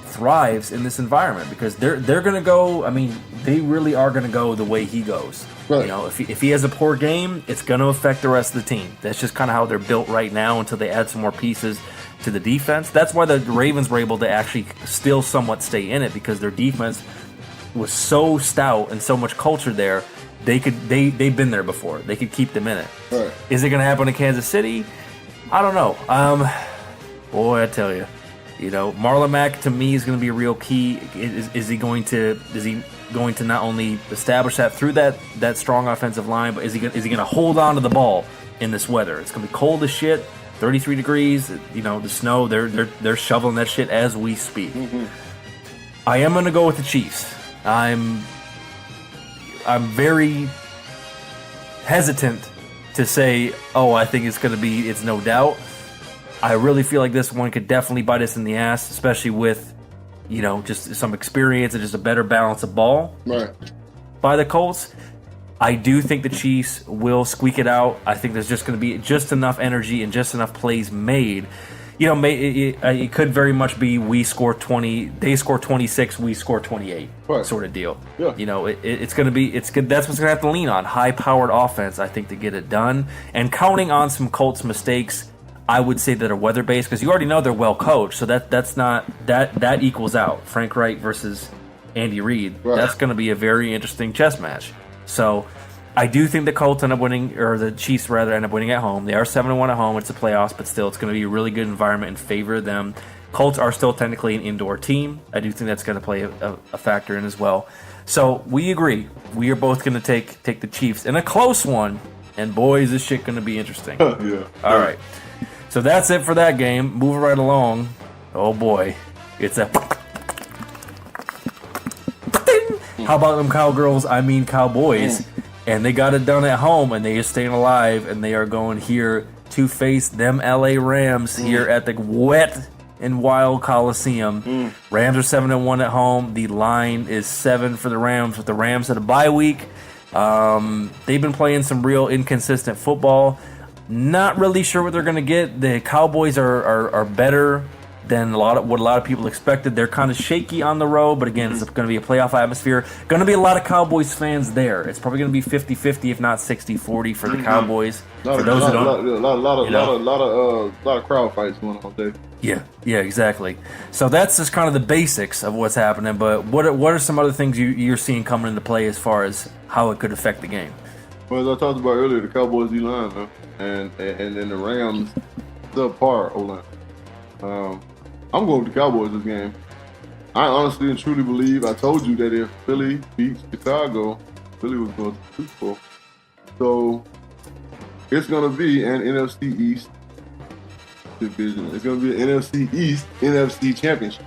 Speaker 1: thrives in this environment, because they're going to go. I mean, they really are going to go the way he goes. Right. If he has a poor game, it's going to affect the rest of the team. That's just kind of how they're built right now until they add some more pieces to the defense. That's why the Ravens were able to actually still somewhat stay in it, because their defense was so stout and so much culture there. They've been there before. They could keep them in it. Right. Is it going to happen in Kansas City? I don't know. Boy, I tell you, Marlon Mack to me is going to be a real key. Is he going to not only establish that through that strong offensive line, but is he going to hold on to the ball in this weather? It's going to be cold as shit, 33 degrees. The snow. They're shoveling that shit as we speak. I am going to go with the Chiefs. I'm very hesitant to say, I think it's no doubt. I really feel like this one could definitely bite us in the ass, especially with, just some experience and just a better balance of ball.
Speaker 3: Right.
Speaker 1: By the Colts. I do think the Chiefs will squeak it out. I think there's just going to be just enough energy and just enough plays made. It could very much be we score 20, they score 26, we score 28, right, sort of deal. Yeah. It's going to be that's what's going to have to lean on, high-powered offense, I think, to get it done, and counting on some Colts mistakes. I would say that are weather-based, because you already know they're well coached, so that's not that equals out. Frank Wright versus Andy Reid. Right. That's going to be a very interesting chess match. So I do think the Colts end up winning, or the Chiefs rather end up winning at home. They are 7-1 at home. It's the playoffs, but still, it's going to be a really good environment in favor of them. Colts are still technically an indoor team. I do think that's going to play a factor in as well. So we agree. We are both going to take the Chiefs in a close one, and boy, is this shit going to be interesting.
Speaker 3: Yeah.
Speaker 1: All right. So that's it for that game. Moving right along. Oh boy, it's a. How about them Cowgirls? I mean Cowboys, and they got it done at home, and they are staying alive, and they are going here to face them LA Rams here at the wet and wild Coliseum. Rams are 7-1 at home. The line is 7 for the Rams, with the Rams at a bye week. They've been playing some real inconsistent football. Not really sure what they're going to get. The Cowboys are better than what a lot of people expected. They're kind of shaky on the road, but again, it's going to be a playoff atmosphere. Going to be a lot of Cowboys fans there. It's probably going to be 50-50, if not 60-40 for the Cowboys.
Speaker 3: A lot of crowd fights going on there.
Speaker 1: Yeah, exactly. So that's just kind of the basics of what's happening. But what are some other things you're seeing coming into play as far as how it could affect the game?
Speaker 3: Well, as I talked about earlier, the Cowboys D-line, man, and then the Rams subpar O-line. I'm going with the Cowboys this game. I honestly and truly believe, I told you that if Philly beats Chicago, Philly was going to the Super Bowl. So it's going to be an NFC East division. It's going to be an NFC East NFC championship.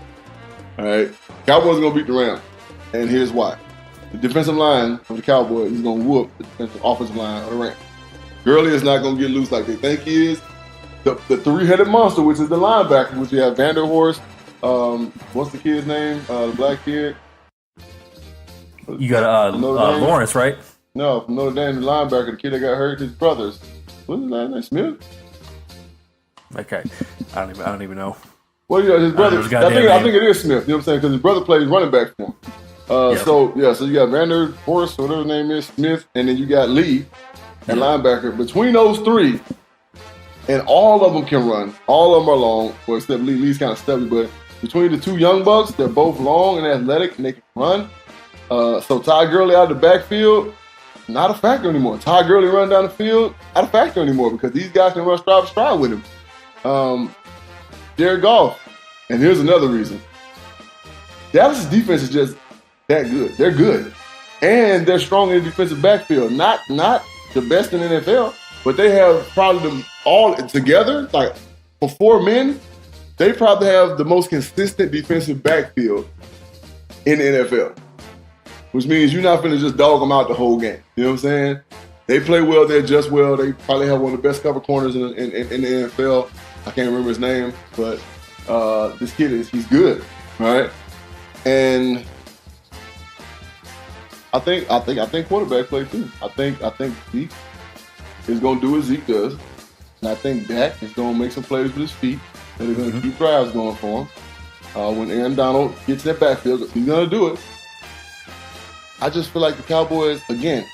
Speaker 3: All right? Cowboys are going to beat the Rams. And here's why. The defensive line of the Cowboys is going to whoop the defensive offensive line of the Rams. Gurley is not going to get loose like they think he is. The three-headed monster, which is the linebacker, which we have Vanderhorst. What's the kid's name? The black kid.
Speaker 1: You got Lawrence, right?
Speaker 3: No, from Notre Dame, the linebacker, the kid that got hurt, his brothers. What's his last name? Smith?
Speaker 1: Okay, I don't even know.
Speaker 3: Well, yeah, his brother. I think it is Smith. You know what I'm saying? Because his brother plays running back for him. So you got Vanderhorst, or whatever his name is, Smith, and then you got Lee, and linebacker. Between those three. And all of them can run. All of them are long. Well, except Lee. Lee's kind of stubby, but between the two young bucks, they're both long and athletic, and they can run. So Ty Gurley out of the backfield, not a factor anymore. Ty Gurley running down the field, not a factor anymore because these guys can run stride for stride with him. Jared Goff. And here's another reason. Dallas' defense is just that good. They're good. And they're strong in the defensive backfield. Not the best in the NFL, but they have probably them all together, like for four men, they probably have the most consistent defensive backfield in the NFL. Which means you're not finna just dog them out the whole game. You know what I'm saying? They play well, they adjust well. They probably have one of the best cover corners in the NFL. I can't remember his name, but this kid he's good, right? And I think quarterback play too. I think Zeke is gonna do what Zeke does, and I think Dak is gonna make some plays with his feet that are gonna keep drives going for him. When Aaron Donald gets in that backfield, he's gonna do it. I just feel like the Cowboys, again,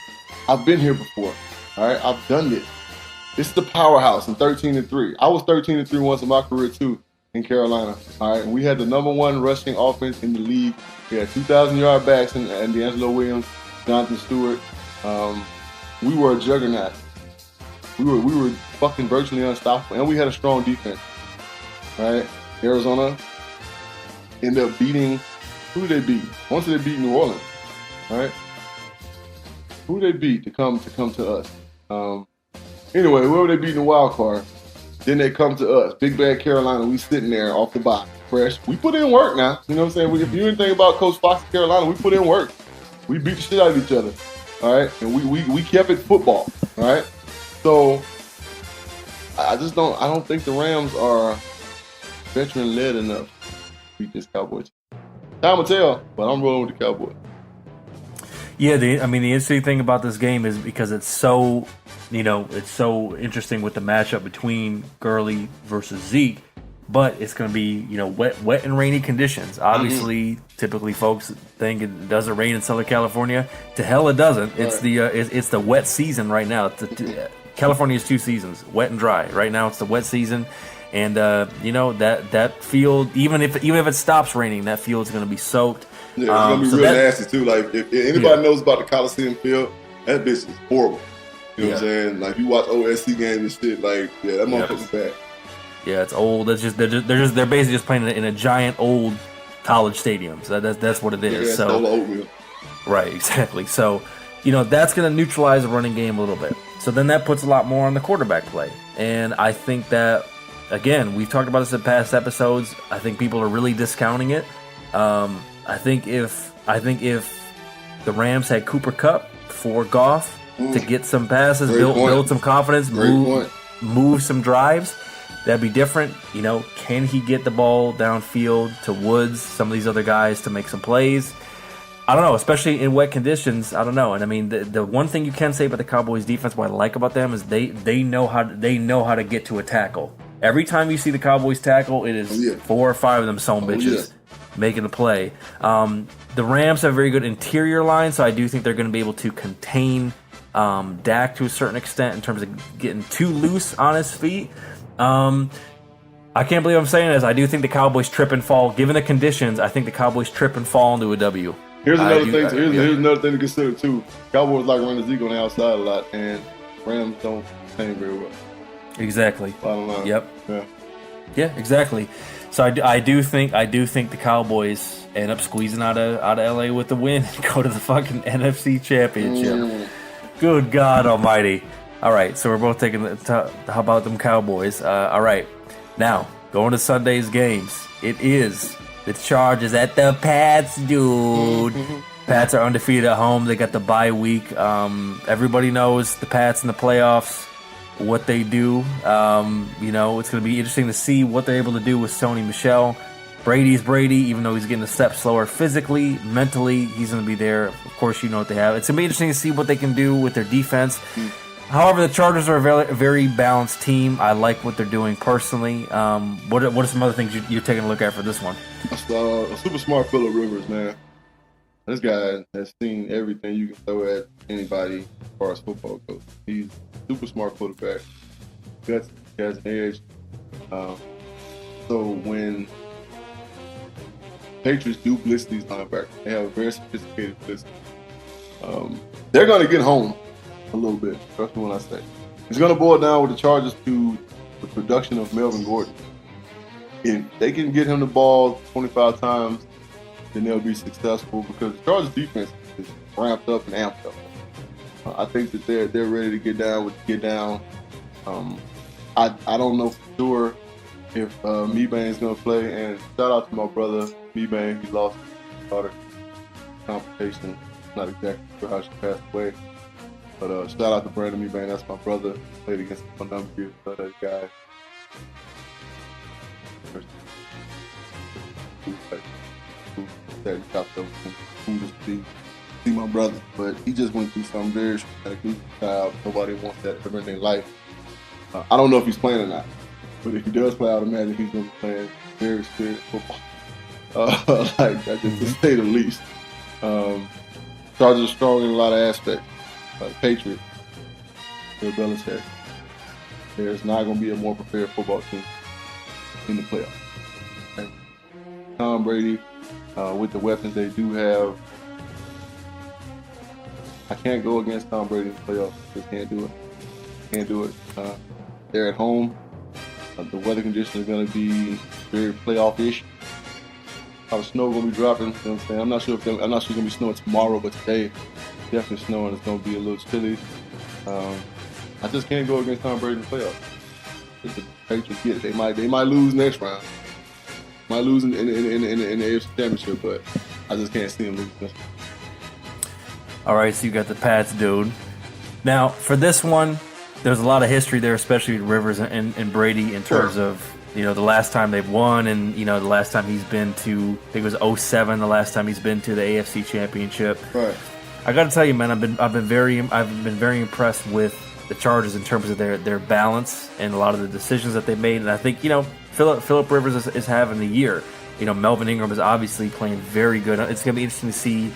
Speaker 3: I've been here before. All right, I've done this. This is the powerhouse in 13-3. I was 13-3 once in my career too in Carolina. All right, and we had the #1 rushing offense in the league. We had 2,000-yard backs and D'Angelo Williams, Jonathan Stewart. We were a juggernaut. We were fucking virtually unstoppable, and we had a strong defense. Right? Arizona ended up beating. Who did they beat? Once they beat New Orleans. Right? Who did they beat to come to us? Anyway, whoever they beat in the wild card, then they come to us. Big bad Carolina. We sitting there off the box, fresh. We put in work now. You know what I'm saying? If you didn't think about Coach Fox in Carolina, we put in work. We beat the shit out of each other. All right, and we kept it football. All right. So I don't think the Rams are veteran-led enough to beat this Cowboys. Time will tell, but I'm rolling with the Cowboys.
Speaker 1: Yeah, the interesting thing about this game is because it's so interesting with the matchup between Gurley versus Zeke, but it's going to be, wet and rainy conditions. Obviously, typically folks think it doesn't rain in Southern California. To hell it doesn't. It's it's the wet season right now. California's two seasons, wet and dry. Right now it's the wet season. And that field, even if it stops raining, that field's going to be soaked.
Speaker 3: Yeah, it's gonna be real nasty too. Like if anybody knows about the Coliseum field, that bitch is horrible. You know what I'm saying? Like you watch OSC games and shit. Like that motherfucker's bad. Yeah,
Speaker 1: it's old. That's just they're basically just playing in a giant old college stadium. So that's what it is.
Speaker 3: Yeah, so oatmeal.
Speaker 1: Right, exactly. So that's gonna neutralize the running game a little bit. So then that puts a lot more on the quarterback play, and I think that again we've talked about this in past episodes. I think people are really discounting it. I think if the Rams had Cooper Kupp for Goff to get some passes, build some confidence, move some drives, that'd be different. Can he get the ball downfield to Woods, some of these other guys to make some plays? I don't know, especially in wet conditions. I don't know. And I mean, the one thing you can say about the Cowboys defense, what I like about them is they know how to get to a tackle Every time you see the Cowboys tackle, it is 4 or 5 of them bitches making the play. The Rams have a very good interior line, so I do think they're going to be able to contain Dak to a certain extent in terms of getting too loose on his feet. I can't believe I'm saying this. I do think the Cowboys trip and fall. Given the conditions, I think the Cowboys trip and fall into a W.
Speaker 3: Here's another thing. Here's another thing to consider too. Cowboys like running Zeke on the outside a lot, and Rams don't contain very well.
Speaker 1: Exactly.
Speaker 3: Bottom line.
Speaker 1: Yep.
Speaker 3: Yeah.
Speaker 1: Yeah. Exactly. So I do think the Cowboys end up squeezing out of LA with the win and go to the fucking NFC Championship. Good God Almighty! All right, so we're both taking how about them Cowboys? All right, now going to Sunday's games. It is the Chargers at the Pats, dude. Pats are undefeated at home. They got the bye week. Everybody knows the Pats in the playoffs, what they do. It's going to be interesting to see what they're able to do with Sony Michel. Brady's Brady, even though he's getting a step slower physically, mentally, he's going to be there. Of course, you know what they have. It's going to be interesting to see what they can do with their defense. However, the Chargers are a very balanced team. I like what they're doing personally. What are some other things you're taking a look at for this one?
Speaker 3: A super smart Phillip Rivers, man. This guy has seen everything you can throw at anybody as far as football goes. He's a super smart quarterback. He has an edge. So when Patriots do blitz these linebackers, they have a very sophisticated blitz. They're going to get home a little bit. Trust me when I say. It's going to boil down with the Chargers to the production of Melvin Gordon. If they can get him the ball 25 times, then they'll be successful because the Chargers defense is ramped up and amped up. I think that they're ready to get down. I don't know for sure if Mebane is going to play. And shout out to my brother Mebane. He lost his daughter complication. Not exactly sure how she passed away. But shout out to Brandon Mebane. That's my brother. Played against him for a number of years. So that guy. Cool to see my brother, but he just went through something very traumatic. Child, nobody wants that ever in their life. I don't know if he's playing or not, but if he does play, I would imagine he's going to be playing very serious football. Like that, just to say the least. Chargers are strong in a lot of aspects. Patriots, Bill Belichick. There's not going to be a more prepared football team in the playoffs. Okay? Tom Brady, with the weapons they do have, I can't go against Tom Brady in the playoffs. Just can't do it. They're at home. The weather conditions are going to be very playoff-ish. How the snow going to be dropping? You know what I'm saying? I'm not sure it's going to be snowing tomorrow, but today it's definitely snowing. It's going to be a little chilly. I just can't go against Tom Brady in the playoffs. The Patriots get it. They might lose next round. Might lose in the AFC Championship, but I just can't see them lose this one.
Speaker 1: All right, so you got the Pats, dude. Now, for this one, there's a lot of history there, especially with Rivers and Brady in terms of, the last time they've won and, the last time he's been to, I think it was 2007, the last time he's been to the AFC Championship.
Speaker 3: Right.
Speaker 1: I got to tell you, man, I've been very impressed with the Chargers in terms of their balance and a lot of the decisions that they made. And I think, Phillip Rivers is having the year. Melvin Ingram is obviously playing very good. It's going to be interesting to see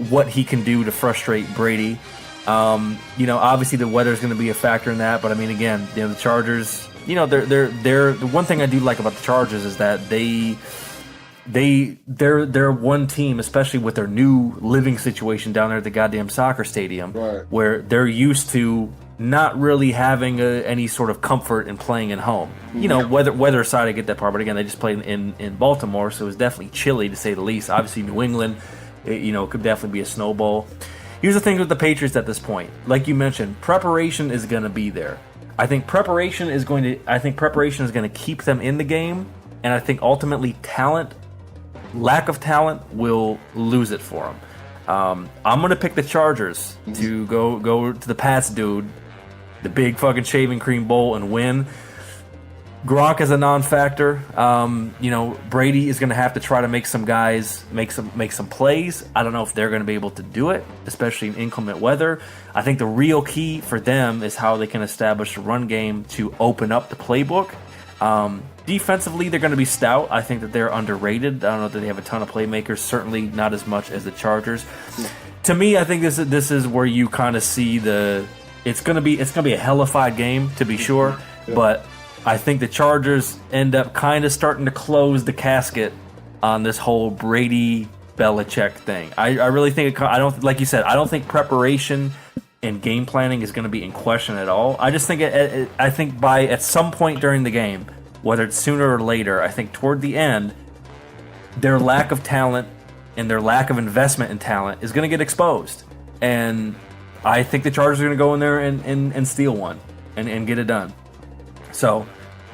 Speaker 1: what he can do to frustrate Brady. Obviously the weather is going to be a factor in that. But I mean, again, the Chargers. They're the one thing I do like about the Chargers is that they're one team, especially with their new living situation down there at the goddamn soccer stadium,
Speaker 3: right,
Speaker 1: where they're used to not really having any sort of comfort in playing at home. Weather aside, I get that part, but again, they just played in Baltimore, so it was definitely chilly to say the least. Obviously, New England, it could definitely be a snowball. Here's the thing with the Patriots at this point. Like you mentioned, preparation is going to be there. I think preparation is going to keep them in the game, and I think ultimately lack of talent will lose it for them. I'm going to pick the Chargers to go to the Pats, dude. The big fucking shaving cream bowl and win. Gronk is a non-factor. Brady is going to have to try to make some guys make some plays. I don't know if they're going to be able to do it, especially in inclement weather. I think the real key for them is how they can establish a run game to open up the playbook. Defensively, they're going to be stout. I think that they're underrated. I don't know that they have a ton of playmakers. Certainly not as much as the Chargers. To me, I think this is where you kind of see it's going to be a hellified game, to be sure. But I think the Chargers end up kind of starting to close the casket on this whole Brady Belichick thing. I really think I don't, like you said, I don't think preparation and game planning is going to be in question at all. I just think I think by at some point during the game, whether it's sooner or later, I think toward the end, their lack of talent and their lack of investment in talent is going to get exposed. And I think the Chargers are going to go in there and steal one and get it done. So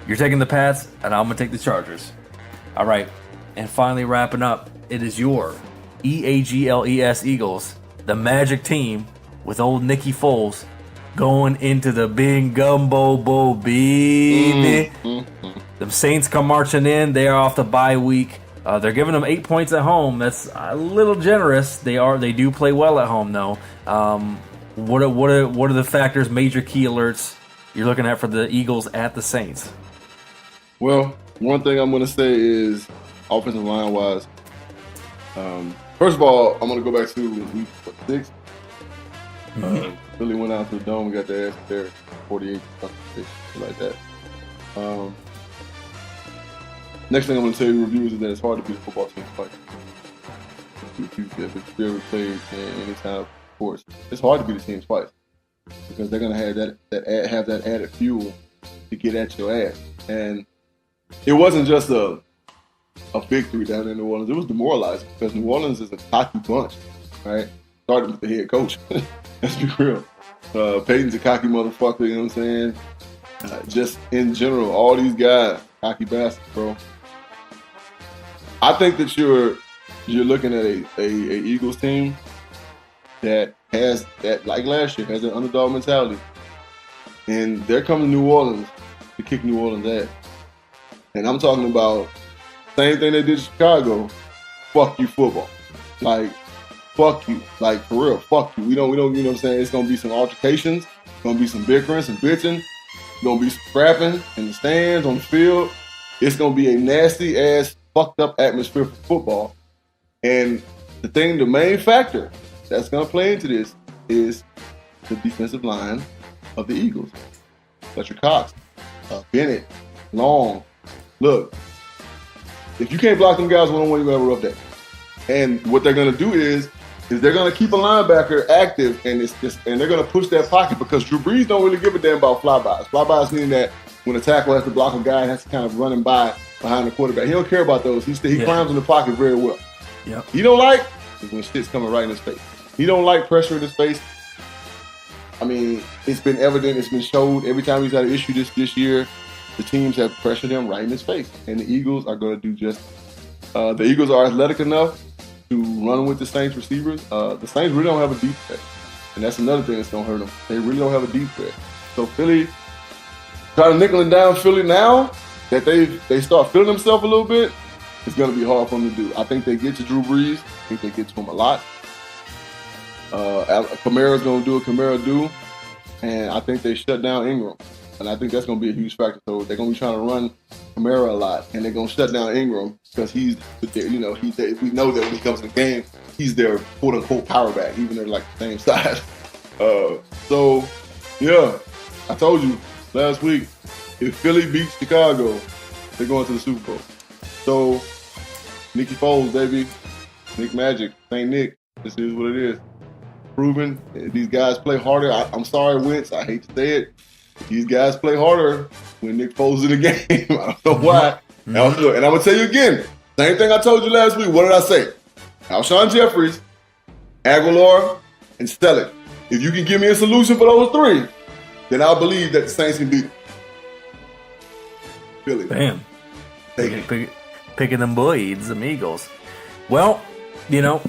Speaker 1: you're taking the Pats, and I'm going to take the Chargers. All right. And finally wrapping up, it is your EAGLES Eagles, the Magic team with old Nicky Foles going into the big gumbo bowl, baby. The Saints come marching in. They are off the bye week. They're giving them 8 points at home. That's a little generous. They do play well at home, though. What are the factors, major key alerts you're looking at for the Eagles at the Saints?
Speaker 3: Well, one thing I'm going to say is offensive line wise. First of all, I'm going to go back to week 6. Philly went out to the dome, got their ass there, 48, something like that. Next thing I'm going to tell you, reviewers, is that it's hard to beat a football team twice. If you've ever played in any kind of sports, it's hard to beat a team twice because they're going to have that added fuel to get at your ass. And it wasn't just a victory down in New Orleans. It was demoralizing because New Orleans is a cocky bunch, right? Starting with the head coach. Let's be real. Peyton's a cocky motherfucker, you know what I'm saying? Just in general, all these guys, cocky bastards, bro. I think that you're looking at a Eagles team that has that, like last year, has an underdog mentality. And they're coming to New Orleans to kick New Orleans' ass. And I'm talking about same thing they did in Chicago. Fuck you football. Like, fuck you. Like, for real, fuck you. We don't, you know what I'm saying? It's going to be some altercations. It's going to be some bickering, some bitching. It's going to be scrapping in the stands, on the field. It's going to be a nasty-ass, fucked-up atmosphere for football. And the main factor that's going to play into this is the defensive line of the Eagles. Fletcher Cox, Bennett, Long. Look, if you can't block them guys one-on-one, you're going to have a rough day. And what they're going to do is they're going to keep a linebacker active, and they're going to push that pocket because Drew Brees don't really give a damn about flybys. Flybys meaning that when a tackle has to block a guy, has to kind of run him by behind the quarterback. He don't care about those. He climbs in the pocket very well.
Speaker 1: Yep.
Speaker 3: He don't like when shit's coming right in his face. He don't like pressure in his face. I mean, it's been evident. It's been showed every time he's had an issue this year. The teams have pressured him right in his face, and the Eagles are going to do just. The Eagles are athletic enough to run with the Saints receivers. The Saints really don't have a deep threat, and that's another thing that's going to hurt them. They really don't have a deep threat. So Philly, trying to nickel and down Philly now that they start feeling themselves a little bit, it's going to be hard for them to do. I think they get to Drew Brees. I think they get to him a lot. Kamara's going to do what Kamara do, and I think they shut down Ingram. And I think that's going to be a huge factor. So they're going to be trying to run Kamara a lot, and they're going to shut down Ingram because he's there. You know, we know that when he comes in the game, he's their quote unquote power back, even they're like the same size. So yeah, I told you last week, if Philly beats Chicago, they're going to the Super Bowl. So Nicky Foles, baby, Nick Magic, St. Nick. This is what it is. Proven these guys play harder. I'm sorry, Wentz. I hate to say it. These guys play harder when Nick Foles in the game. I don't know why. And I'm going to tell you again, same thing I told you last week. What did I say? Alshon Jeffries, Aguilar, and Stellick. If you can give me a solution for those three, then I'll believe that the Saints can beat Philly.
Speaker 1: Bam. Picking them boys, them Eagles. Well, you know,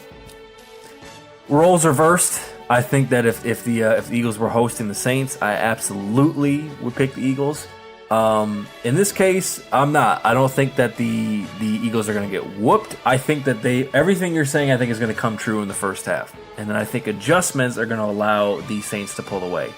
Speaker 1: roles reversed. I think that if the Eagles were hosting the Saints, I absolutely would pick the Eagles. In this case, I'm not. I don't think that the Eagles are going to get whooped. I think that everything you're saying, I think, is going to come true in the first half. And then I think adjustments are going to allow the Saints to pull away.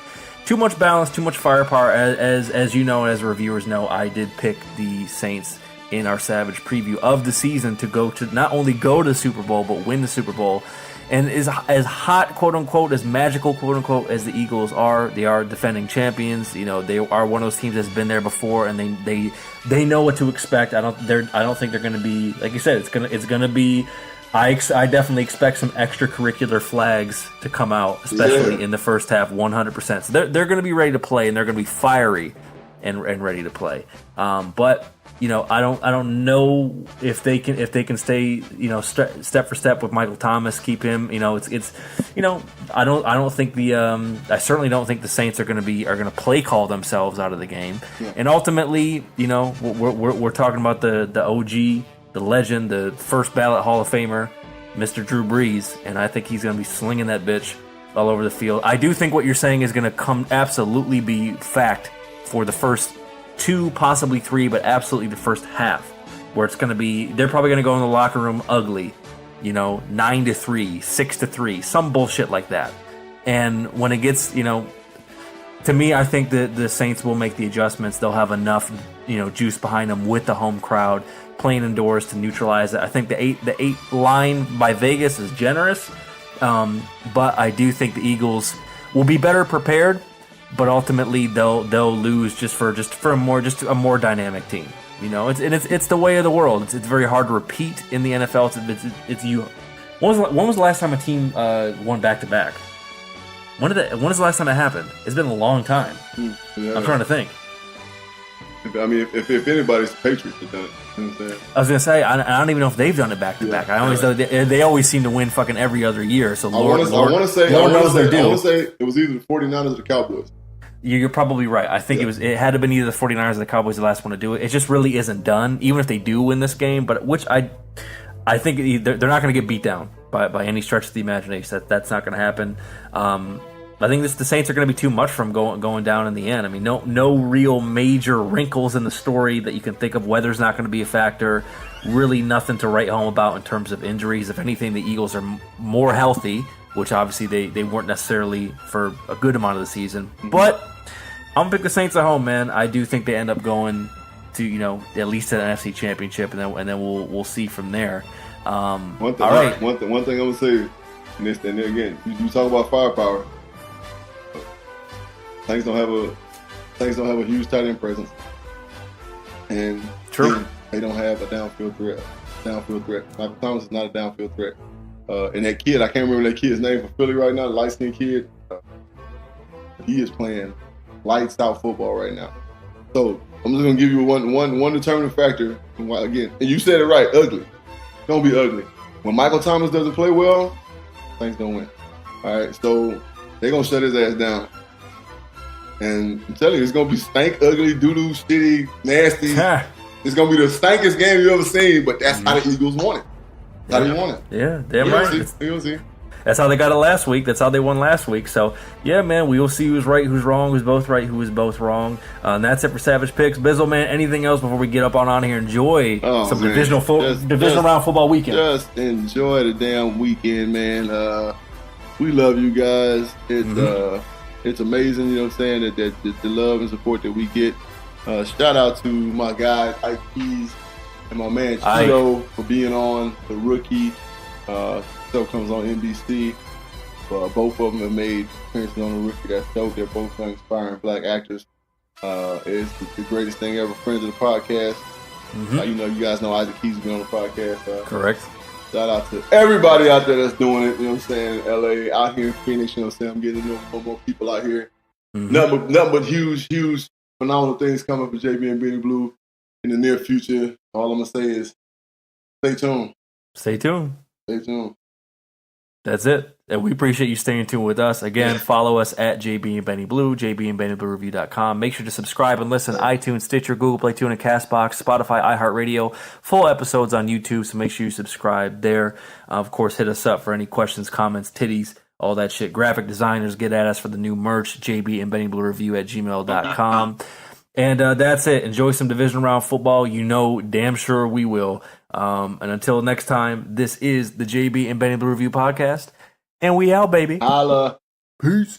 Speaker 1: too much balance, too much firepower. As you know, as reviewers know, I did pick the Saints in our Savage preview of the season to not only go to the Super Bowl, but win the Super Bowl. And as hot, quote unquote, as magical, quote unquote, as the Eagles are, they are defending champions. You know, they are one of those teams that's been there before, and they know what to expect. I don't think they're going to be, like you said, it's going to be. I definitely expect some extracurricular flags to come out, especially in the first half, 100%. So they're going to be ready to play, and they're going to be fiery and ready to play. But you know, I don't know if they can stay, you know, step for step with Michael Thomas, keep him. You know, it's you know, I certainly don't think the Saints are going to play call themselves out of the game. Yeah. And ultimately, you know, we're talking about the OG, the legend, the first ballot Hall of Famer, Mr. Drew Brees, and I think he's going to be slinging that bitch all over the field. I do think what you're saying is going to absolutely be fact for the first 2, possibly 3, but absolutely the first half, where it's going to be, they're probably going to go in the locker room ugly, you know, 9-3, 6-3, some bullshit like that. And when it gets, you know, to me, I think that the Saints will make the adjustments. They'll have enough, you know, juice behind them with the home crowd playing indoors to neutralize it. I think the eight line by Vegas is generous, but I do think the Eagles will be better prepared. But ultimately, they'll lose just for a more dynamic team. You know, it's the way of the world. It's very hard to repeat in the NFL. It's you. When was the last time a team won back to back? When is the last time that happened? It's been a long time. Yeah. I'm trying to think.
Speaker 3: I mean, if anybody's the Patriots have done it. You know what I'm saying?
Speaker 1: I was gonna say I don't even know if they've done it back to back. I always know they always seem to win fucking every other year. So Lord knows their due.
Speaker 3: I want to say it was either the 49ers or the Cowboys.
Speaker 1: You're probably right. I think it had to have been either the 49ers or the Cowboys the last one to do it. It just really isn't done, even if they do win this game. But which I think they're not going to get beat down by any stretch of the imagination. That's not going to happen. I think the Saints are going to be too much from going down in the end. I mean, no real major wrinkles in the story that you can think of. Weather's not going to be a factor. Really nothing to write home about in terms of injuries. If anything, the Eagles are more healthy, which obviously they weren't necessarily for a good amount of the season. But I'm going to pick the Saints at home, man. I do think they end up going to, you know, at least an NFC Championship, and then we'll see from there.
Speaker 3: One thing I'm going to say, and then again, you talk about firepower. Saints don't have a huge tight end presence, and
Speaker 1: true,
Speaker 3: they don't have a downfield threat. Michael Thomas is not a downfield threat. And that kid, I can't remember that kid's name for Philly right now, the light-skinned kid. He is playing lights out football right now. So I'm just gonna give you one determining factor. Again, and you said it right, ugly. It's gonna be ugly. When Michael Thomas doesn't play well, Saints gonna win. All right, so they're gonna shut his ass down. And I'm telling you, it's gonna be stank, ugly, doo-doo, shitty, nasty. It's gonna be the stankiest game you've ever seen, but that's how the Eagles want it. That's how they want it.
Speaker 1: Yeah, damn right.
Speaker 3: You'll see.
Speaker 1: That's how they got it last week. That's how they won last week. So, yeah, man, we will see who's right, who's wrong, who's both right, who is both wrong. And that's it for Savage Picks. Bizzle, man, anything else before we get up on here? Enjoy some divisional round football weekend.
Speaker 3: Just enjoy the damn weekend, man. We love you guys. It's amazing, you know what I'm saying, that the love and support that we get. Shout out to my guy, Ike Keys, and my man, Cheeto, for being on The Rookie. Show comes on NBC. Both of them have made appearances on The Rookie. That's dope. They're both young, inspiring black actors. It's the greatest thing ever. Friends of the podcast. You know, you guys know Isaac Keys will be on the podcast.
Speaker 1: Correct.
Speaker 3: Shout out to everybody out there that's doing it, you know what I'm saying, LA, out here in Phoenix, you know what I'm saying, I'm getting to know more people out here. Nothing but huge, phenomenal things coming for JB and Benny Blue in the near future. All I'm going to say is stay tuned.
Speaker 1: Stay tuned.
Speaker 3: Stay tuned.
Speaker 1: That's it. And we appreciate you staying tuned with us. Again, follow us at JB and Benny Blue, jbandbennybluereview.com. Make sure to subscribe and listen. iTunes, Stitcher, Google Play, TuneIn, Castbox, Spotify, iHeartRadio. Full episodes on YouTube, so make sure you subscribe there. Of course, hit us up for any questions, comments, titties, all that shit. Graphic designers, get at us for the new merch, jbandbennybluereview@gmail.com. And that's it. Enjoy some division round football. You know damn sure we will. And until next time, this is the JB and Benny Blue Review podcast. And we out, baby.
Speaker 3: Holla.
Speaker 1: Peace.